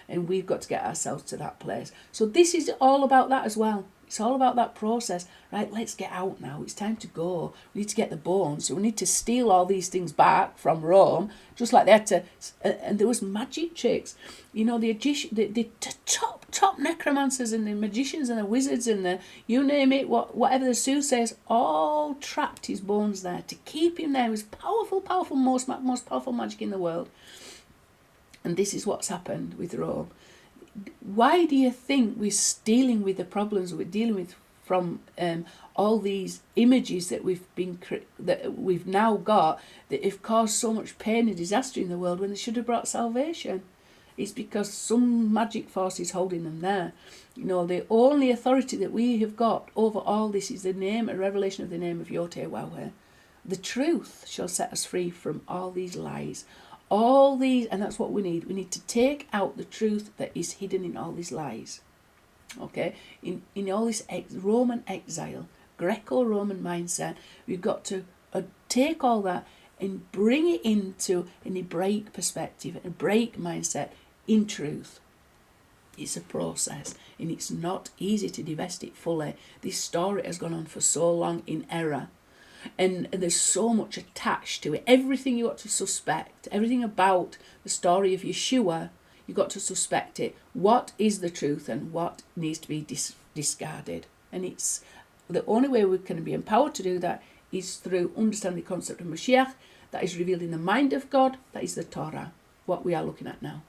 and we've got to get ourselves to that place. So this is all about that as well. It's all about that process. Right, let's get out now. It's time to go. We need to get the bones. So we need to steal all these things back from Rome, just like they had to. And there was magic tricks. The top necromancers and the magicians and the wizards and the, you name it, whatever the soothsayers, all trapped his bones there to keep him there. It was powerful, most powerful magic in the world. And this is what's happened with Rome. Why do you think we're dealing with the problems we're dealing with from all these images that we've now got that have caused so much pain and disaster in the world when they should have brought salvation? It's because some magic force is holding them there. The only authority that we have got over all this is the name and revelation of the name of YHWH. The truth shall set us free from all these lies. All these, and that's what we need. We need to take out the truth that is hidden in all these lies. Okay? In all this Roman exile, Greco-Roman mindset, we've got to take all that and bring it into an Hebraic perspective, an Hebraic mindset in truth. It's a process, and it's not easy to divest it fully. This story has gone on for so long in error. And there's so much attached to it. Everything you got to suspect, everything about the story of Yeshua, you got to suspect it. What is the truth and what needs to be discarded? And it's the only way we can be empowered to do that is through understanding the concept of Moshiach that is revealed in the mind of God, that is the Torah, what we are looking at now.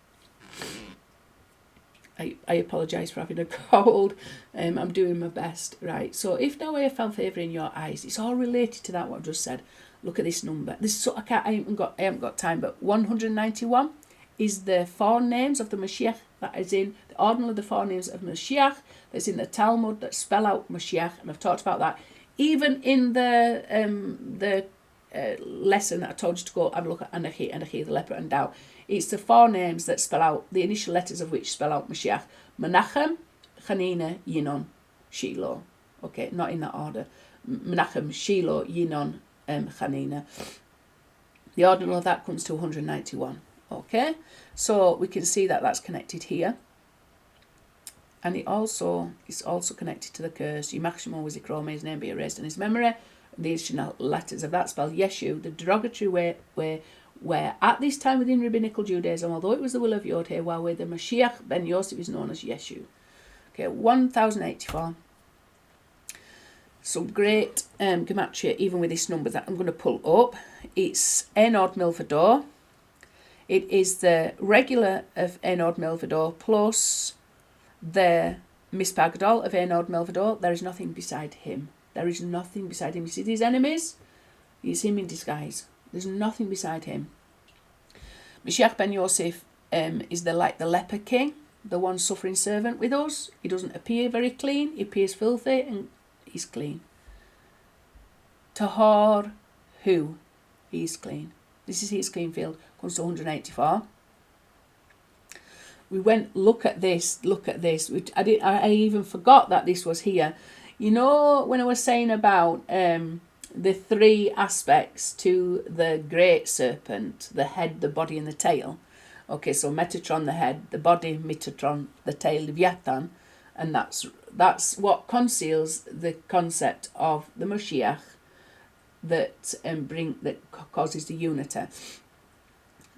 I apologise for having a cold. I'm doing my best. Right. So if no way I found favour in your eyes, it's all related to that what I've just said. Look at this number. I haven't got time, but 191 is the four names of the Moshiach that is in the ordinal of the four names of Moshiach that's in the Talmud that spell out Moshiach, and I've talked about that even in the lesson that I told you to go have a look at Anochi Anochi, the leper and Dow. It's the four names that spell out, the initial letters of which spell out Moshiach. Menachem, Chanina, Yinon, Shiloh. Okay, not in that order. Menachem, Shiloh, Yinon, Chanina. The ordinal of that comes to 191. Okay, so we can see that that's connected here. And it's also connected to the curse. Yimach Shemo Wizikro, may his name be erased in his memory. The additional letters of that spell Yeshu, the derogatory way where at this time within rabbinical Judaism, although it was the will of YHWH, the Moshiach Ben Yosef is known as Yeshu. Okay, 1084. Some great gematria, even with this number that I'm going to pull up. It's Enod Milvador. It is the regular of Enod Milvador plus the Mispar Gadol of Enod Milvador. There is nothing beside him. There is nothing beside him. You see these enemies? It's him in disguise. There's nothing beside him. Moshiach Ben Yosef is the leper king, the one suffering servant with us. He doesn't appear very clean. He appears filthy and he's clean. Tahor, who? He's clean. This is his clean field. Comes to 184. We went, look at this. I even forgot that this was here. You know, when I was saying about the three aspects to the great serpent: the head, the body, and the tail. Okay, so Metatron, the head; the body, Mitatron; the tail, Leviathan, and that's what conceals the concept of the Moshiach that causes the unity.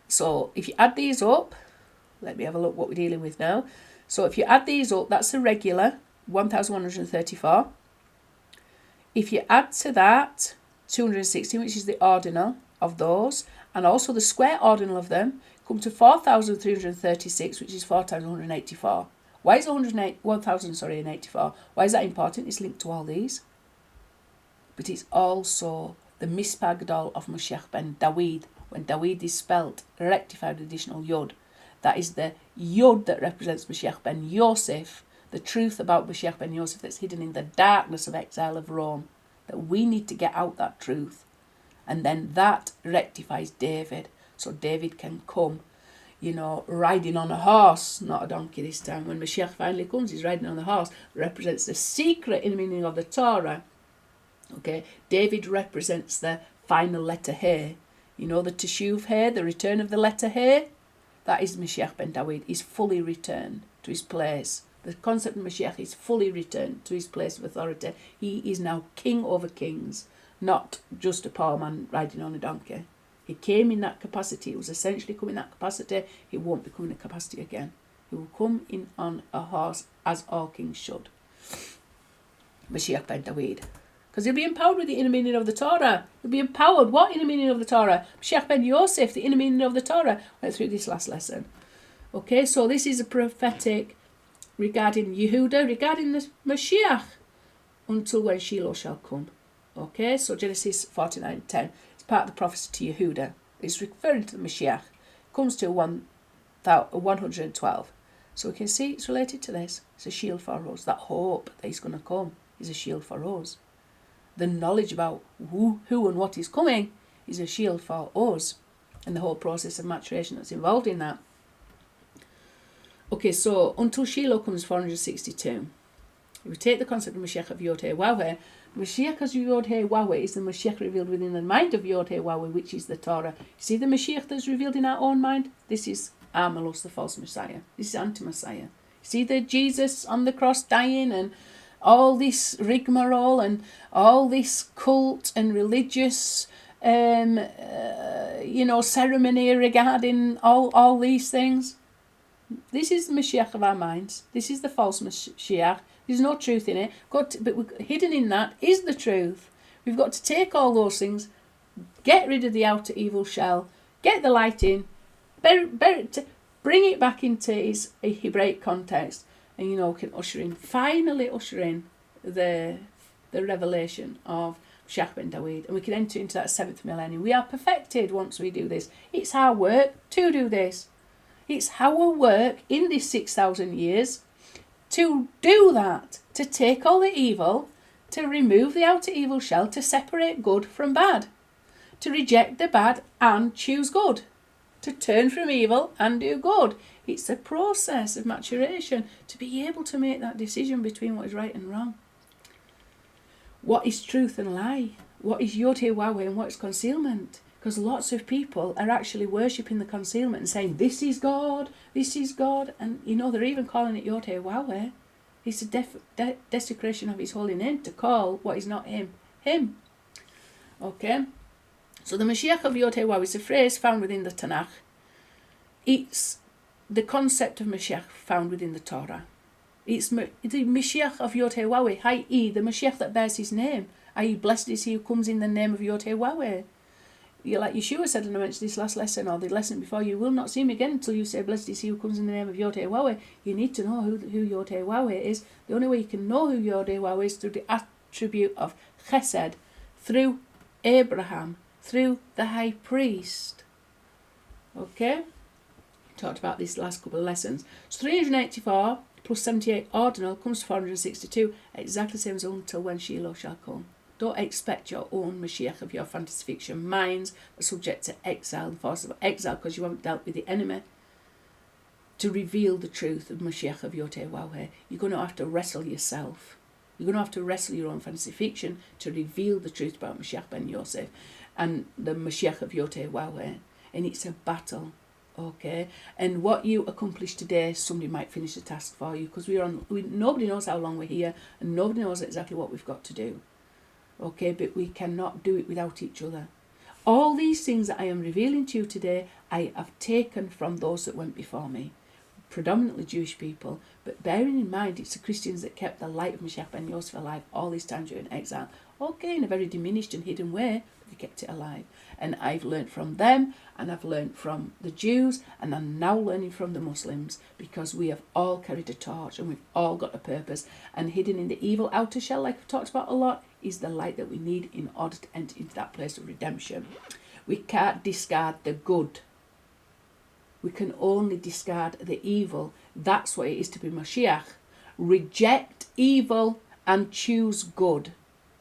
So if you add these up, let me have a look what we're dealing with now. So if you add these up, that's the regular 1,134. If you add to that 216, which is the ordinal of those, and also the square ordinal of them, come to 4,336, which is 4,184. Why is 1,084? Why is that important? It's linked to all these. But it's also the Mispar Gadol of Moshiach Ben Dawid. When Dawid is spelt rectified additional Yod, that is the Yod that represents Moshiach Ben Yosef, the truth about Moshiach Ben Yosef that's hidden in the darkness of exile of Rome, that we need to get out that truth. And then that rectifies David, so David can come, riding on a horse, not a donkey this time. When Moshiach finally comes, he's riding on the horse, represents the secret in the meaning of the Torah. Okay, David represents the final letter He. The Teshuvah, the return of the letter He, that is Moshiach Ben Dawid. He's fully returned to his place. The concept of Moshiach is fully returned to his place of authority. He is now king over kings, not just a poor man riding on a donkey. He came in that capacity. He was essentially coming in that capacity. He won't be coming in that capacity again. He will come in on a horse as all kings should. Moshiach Ben Dawid. Because he'll be empowered with the inner meaning of the Torah. He'll be empowered. What inner meaning of the Torah? Moshiach Ben Yosef, the inner meaning of the Torah. Went through this last lesson. Okay, so this is a prophetic regarding Yehuda, regarding the Moshiach, until when Shiloh shall come. Okay, so Genesis 49:10. It's part of the prophecy to Yehuda. It's referring to the Moshiach. Comes to 112. So we can see it's related to this. It's a shield for us. That hope that he's going to come is a shield for us. The knowledge about who and what is coming is a shield for us, and the whole process of maturation that's involved in that. Okay, so until Shiloh comes 462. If we take the concept of Moshiach of YHWH, Moshiach of YHWH is the Moshiach revealed within the mind of YHWH, which is the Torah. You see the Moshiach that's revealed in our own mind? This is Armelos, the false Messiah. This is anti-Messiah. You see the Jesus on the cross dying and all this rigmarole and all this cult and religious ceremony regarding all these things. This is the Moshiach of our minds. This is the false Moshiach. There's no truth in it. But hidden in that is the truth. We've got to take all those things, get rid of the outer evil shell, get the light in, bring it back into its Hebraic context, and can finally usher in the revelation of Moshiach Ben Dawid, and we can enter into that 7th millennium. We are perfected once we do this. It's our work to do this. It's our work in this 6,000 years to do that, to take all the evil, to remove the outer evil shell, to separate good from bad, to reject the bad and choose good, to turn from evil and do good. It's a process of maturation to be able to make that decision between what is right and wrong. What is truth and lie? What is YHWH and what is concealment? Because lots of people are actually worshipping the concealment and saying, this is God, and they're even calling it YHWH. It's a desecration of his holy name to call what is not him. Okay? So the Moshiach of YHWH is a phrase found within the Tanakh. It's the concept of Moshiach found within the Torah. It's the Moshiach of YHWH, i.e. the Moshiach that bears his name, i.e. blessed is he who comes in the name of YHWH. Like Yeshua said, and I mentioned this last lesson or the lesson before, you will not see me again until you say, blessed is he who comes in the name of YHWH. You need to know who YHWH is. The only way you can know who YHWH is through the attribute of chesed, through Abraham, through the high priest. Okay? Talked about this last couple of lessons. So 384 plus 78 ordinal comes to 462, exactly the same as until when Shiloh shall come. Don't expect your own Moshiach of your fantasy fiction minds are subject to exile and force of exile because you haven't dealt with the enemy to reveal the truth of Moshiach of YHWH. You're going to have to wrestle yourself. You're going to have to wrestle your own fantasy fiction to reveal the truth about Moshiach Ben Yosef and the Moshiach of YHWH. And it's a battle, okay? And what you accomplish today, somebody might finish the task for you, because nobody knows how long we're here, and nobody knows exactly what we've got to do, okay? But we cannot do it without each other. All these things that I am revealing to you today, I have taken from those that went before me, predominantly Jewish people, but bearing in mind it's the Christians that kept the light of Moshiach Ben Yosef alive all this time during exile. Okay, in a very diminished and hidden way, but they kept it alive. And I've learned from them, and I've learned from the Jews, and I'm now learning from the Muslims, because we have all carried a torch and we've all got a purpose. And hidden in the evil outer shell, like I've talked about a lot, is the light that we need in order to enter into that place of redemption. We can't discard the good. We can only discard the evil. That's what it is to be Moshiach. Reject evil and choose good.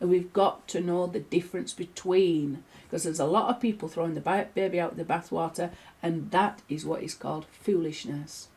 And we've got to know the difference between, because there's a lot of people throwing the baby out with the bathwater, and that is what is called foolishness.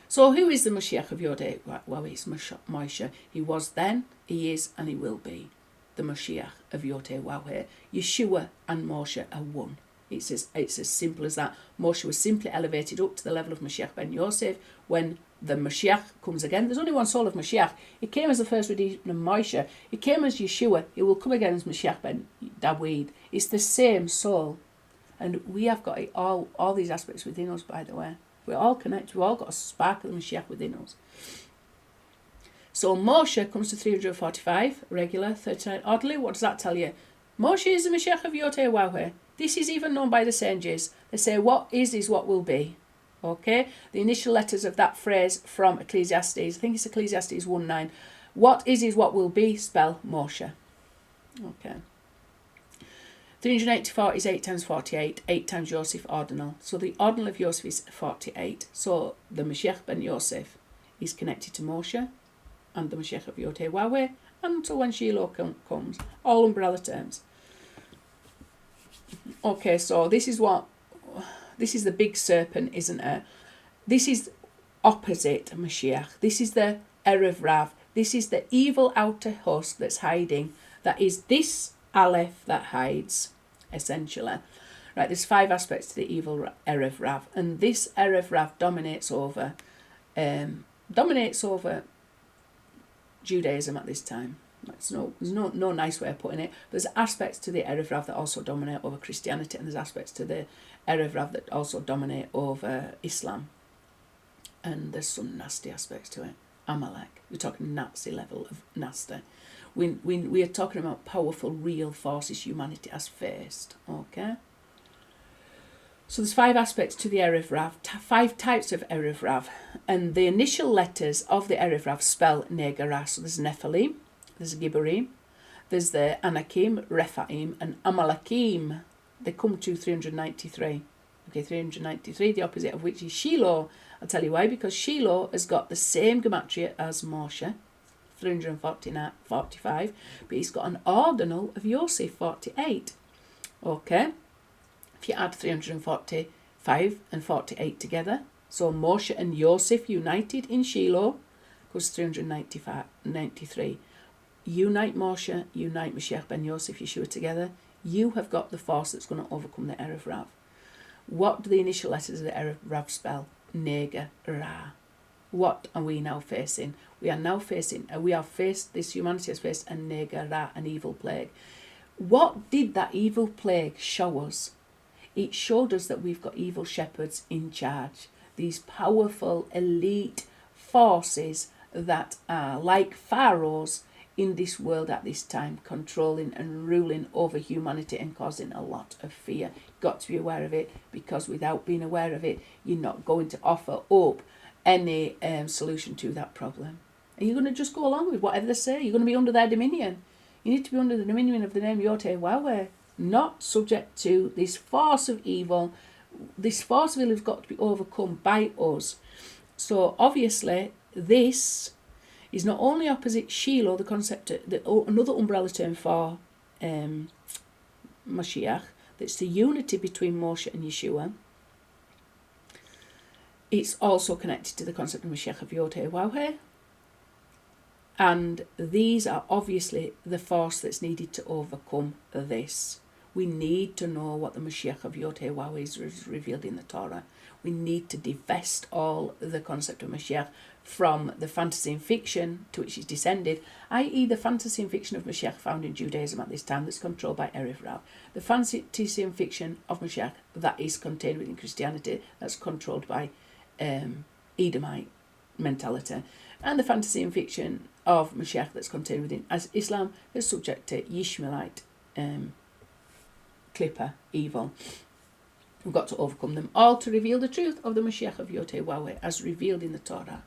So who is the Moshiach of YHWH? Well, he's Moshe. He was then, he is, and he will be the Moshiach of YHWH. Yeshua and Moshe are one. It's as simple as that. Moshe was simply elevated up to the level of Moshiach Ben Yosef. When the Moshiach comes again, there's only one soul of Moshiach. He came as the first Redeemer of Moshe. He came as Yeshua. He will come again as Moshiach Ben David. It's the same soul. And we have got it all these aspects within us, by the way. We're all connected. We've all got a spark of the Moshiach within us. So Moshe comes to 345, regular, 39 oddly. What does that tell you? Moshe is the Moshiach of YHWH. This is even known by the sages. They say what is what will be. Okay? The initial letters of that phrase from Ecclesiastes, I think it's Ecclesiastes 1:9. What is what will be, spell Moshe. Okay. 384 is 8 times 48, 8 times Yosef ordinal. So the ordinal of Yosef is 48. So the Moshiach Ben Yosef is connected to Moshe and the Moshiach of YHWH until when Shiloh comes. All umbrella terms. Okay, so this is the big serpent, isn't it? This is opposite Moshiach. This is the Erev Rav. This is the evil outer husk that's hiding. That is this alef that hides, essentially. Right, there's 5 aspects to the evil Erev Rav, and this Erev Rav dominates over Judaism at this time. There's no nice way of putting it. There's aspects to the Erev Rav that also dominate over Christianity, and there's aspects to the Erev Rav that also dominate over Islam. And there's some nasty aspects to it. Amalek. We're talking Nazi level of nasty. We are talking about powerful, real forces humanity has faced. Okay? So there's 5 aspects to the Erev Rav, 5 types of Erev Rav. And the initial letters of the Erev Rav spell Negara. So there's Nephilim, there's Gibborim, there's the Anakim, Rephaim, and Amalekim. They come to 393. Okay, 393, the opposite of which is Shiloh. I'll tell you why, because Shiloh has got the same gematria as Moshe, 345, but he's got an ordinal of Yosef, 48. Okay, if you add 345 and 48 together, so Moshe and Yosef united in Shiloh, goes 393. Unite Moshe, unite Moshiach Ben Yosef, Yeshua together, you have got the force that's going to overcome the Erev Rav. What do the initial letters of the Erev Rav spell? Nega Ra. What are we now facing? We have faced, this humanity has faced a Nega Ra, an evil plague. What did that evil plague show us? It showed us that we've got evil shepherds in charge. These powerful elite forces that are like pharaohs in this world at this time, controlling and ruling over humanity and causing a lot of fear. Got to be aware of it, because without being aware of it, you're not going to offer up any solution to that problem. And you're going to just go along with whatever they say. You're going to be under their dominion. You need to be under the dominion of the name YHWH, not subject to this force of evil. This force of evil has got to be overcome by us. So obviously, this is not only opposite Shiloh, the concept, another umbrella term for Moshiach, that's the unity between Moshe and Yeshua. It's also connected to the concept of Moshiach of YHWH, And these are obviously the force that's needed to overcome this. We need to know what the Moshiach of YHWH is revealed in the Torah. We need to divest all the concept of Moshiach from the fantasy and fiction to which he's descended, i.e. the fantasy and fiction of Moshiach found in Judaism at this time that's controlled by Erev Rav. The fantasy and fiction of Moshiach that is contained within Christianity that's controlled by Edomite mentality. And the fantasy and fiction of Moshiach that's contained within as Islam is subject to Yishmaelite Clipper evil. We've got to overcome them all to reveal the truth of the Moshiach of YHWH as revealed in the Torah.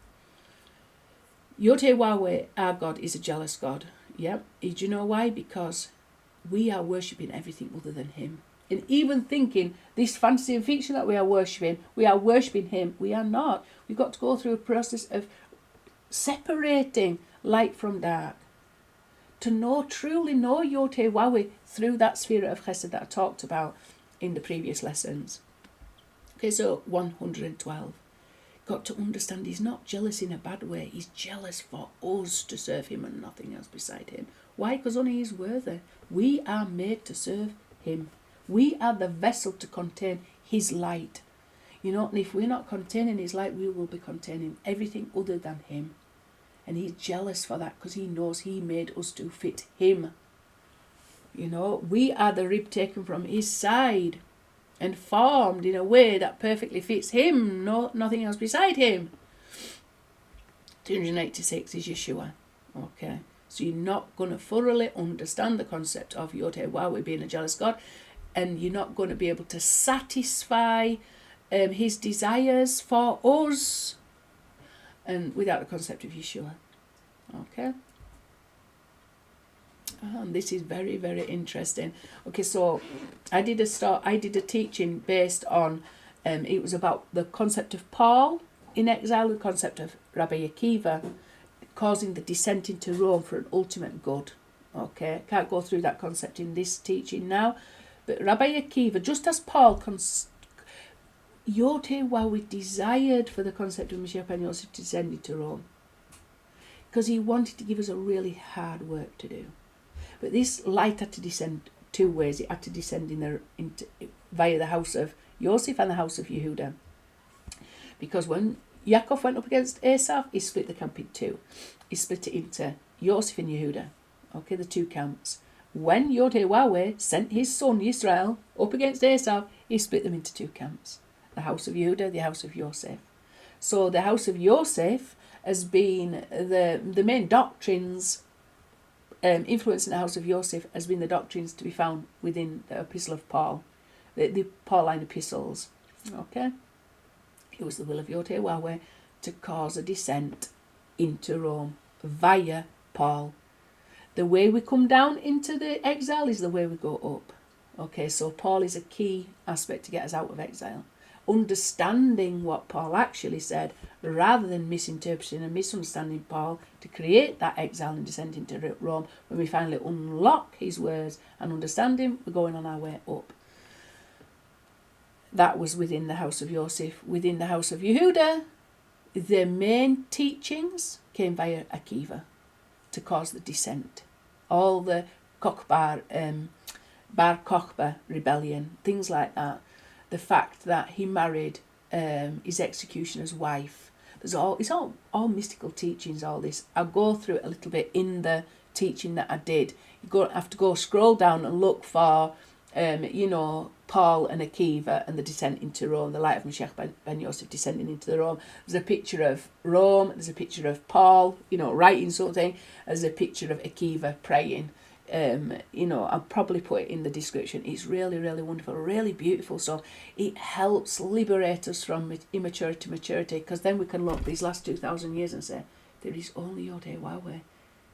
YHWH, our God, is a jealous God. Yeah. Do you know why? Because we are worshipping everything other than him. And even thinking this fantasy and fiction that we are worshipping him. We are not. We've got to go through a process of separating light from dark. To truly know YHWH through that sphere of chesed that I talked about in the previous lessons. Okay, so 112. Got to understand he's not jealous in a bad way. He's jealous for us to serve him and nothing else beside him. Why? Because only he's worthy. We are made to serve him. We are the vessel to contain his light. And if we're not containing his light, we will be containing everything other than him. And he's jealous for that because he knows he made us to fit him. We are the rib taken from his side and formed in a way that perfectly fits him, nothing else beside him. 286 is Yeshua. Okay, so you're not going to thoroughly understand the concept of YHWH being a jealous God, and you're not going to be able to satisfy his desires for us, and without the concept of Yeshua. Okay. And this is very, very interesting. Okay, so I did a teaching based on it was about the concept of Paul in exile, the concept of Rabbi Akiva causing the descent into Rome for an ultimate good. Okay, can't go through that concept in this teaching now, but Rabbi Akiva, just as Paul YHWH desired for the concept of Moshiach Ben Yosef to descend into Rome, because he wanted to give us a really hard work to do. But this light had to descend two ways. It had to descend via the house of Yosef and the house of Yehuda. Because when Yaakov went up against Esau, he split the camp in two. He split it into Yosef and Yehuda. Okay, the two camps. When YHWH sent his son Yisrael up against Esau, he split them into two camps. The house of Yehuda, the house of Yosef. So the house of Yosef has been the main doctrines influencing the house of Yosef has been the doctrines to be found within the epistle of Paul, the Pauline epistles. Okay, it was the will of YHWH to cause a descent into Rome via Paul. The way we come down into the exile is the way we go up. Okay, so Paul is a key aspect to get us out of exile. Understanding what Paul actually said, rather than misinterpreting and misunderstanding Paul, to create that exile and descent into Rome. When we finally unlock his words and understand him, we're going on our way up. That was within the house of Yosef. Within the house of Yehuda, the main teachings came via Akiva to cause the descent. All the Bar Kokhba rebellion, things like that. The fact that he married his executioner's wife. It's all mystical teachings, all this. I'll go through it a little bit in the teaching that I did. You have to go scroll down and look for, Paul and Akiva and the descent into Rome, the light of Moshiach Ben Yosef descending into the Rome. There's a picture of Rome, there's a picture of Paul, writing something. There's a picture of Akiva praying. I'll probably put it in the description. It's really, really wonderful, really beautiful. So it helps liberate us from immaturity to maturity, because then we can look these last 2,000 years and say, there is only YHWH.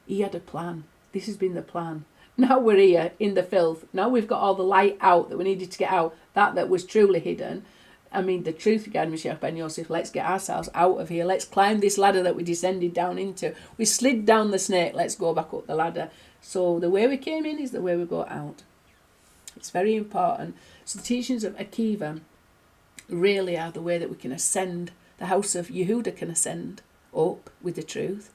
He had a plan. This has been the plan. Now we're here in the filth. Now we've got all the light out that we needed to get out, that was truly hidden. I mean, the truth regarding Moshiach Ben Yosef, let's get ourselves out of here. Let's climb this ladder that we descended down into. We slid down the snake. Let's go back up the ladder. So the way we came in is the way we go out. It's very important. So the teachings of Akiva really are the way that we can ascend. The house of Yehuda can ascend up with the truth.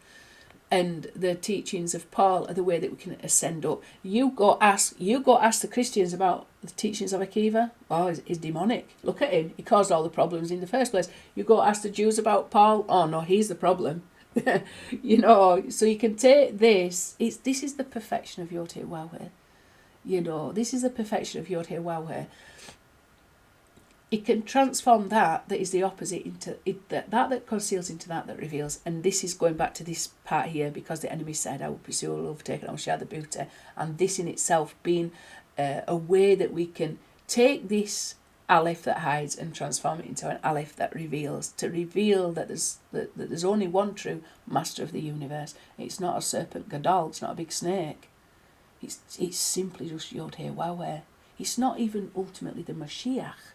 and the teachings of Paul are the way that we can ascend up. You go ask the Christians about the teachings of Akiva. Oh, he's demonic. Look at him. He caused all the problems in the first place. You go ask the Jews about Paul. Oh no, he's the problem. You know, so you can take this. This is the perfection of YHWH. You know, this is the perfection of YHWH. It can transform that is the opposite into it, that conceals into that reveals. And this is going back to this part here, because the enemy said, I will pursue, I will overtake, and I will share the booty. And this in itself being a way that we can take this alef that hides and transform it into an alef that reveals, to reveal that there's only one true master of the universe. It's not a serpent gadol, it's not a big snake. It's simply just YHWH. It's not even ultimately the Moshiach.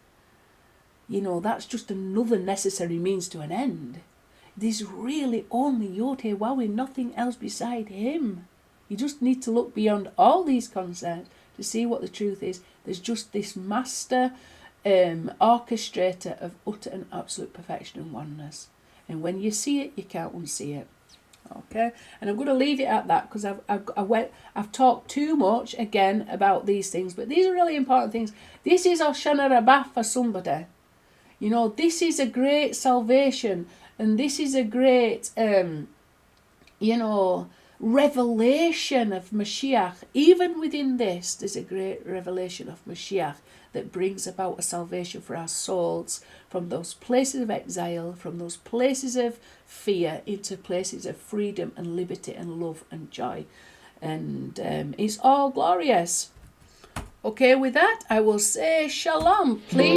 You know, that's just another necessary means to an end. There's really only YHWH, nothing else beside him. You just need to look beyond all these concepts to see what the truth is. There's just this master orchestrator of utter and absolute perfection and oneness. And when you see it, you can't unsee it. Okay, and I'm going to leave it at that, because I've talked too much again about these things, but these are really important things. This is Hoshana Rabbah for somebody. You know, this is a great salvation, and this is a great, revelation of Moshiach. Even within this, there's a great revelation of Moshiach that brings about a salvation for our souls from those places of exile, from those places of fear, into places of freedom and liberty and love and joy. And it's all glorious. Okay, with that, I will say shalom. Please.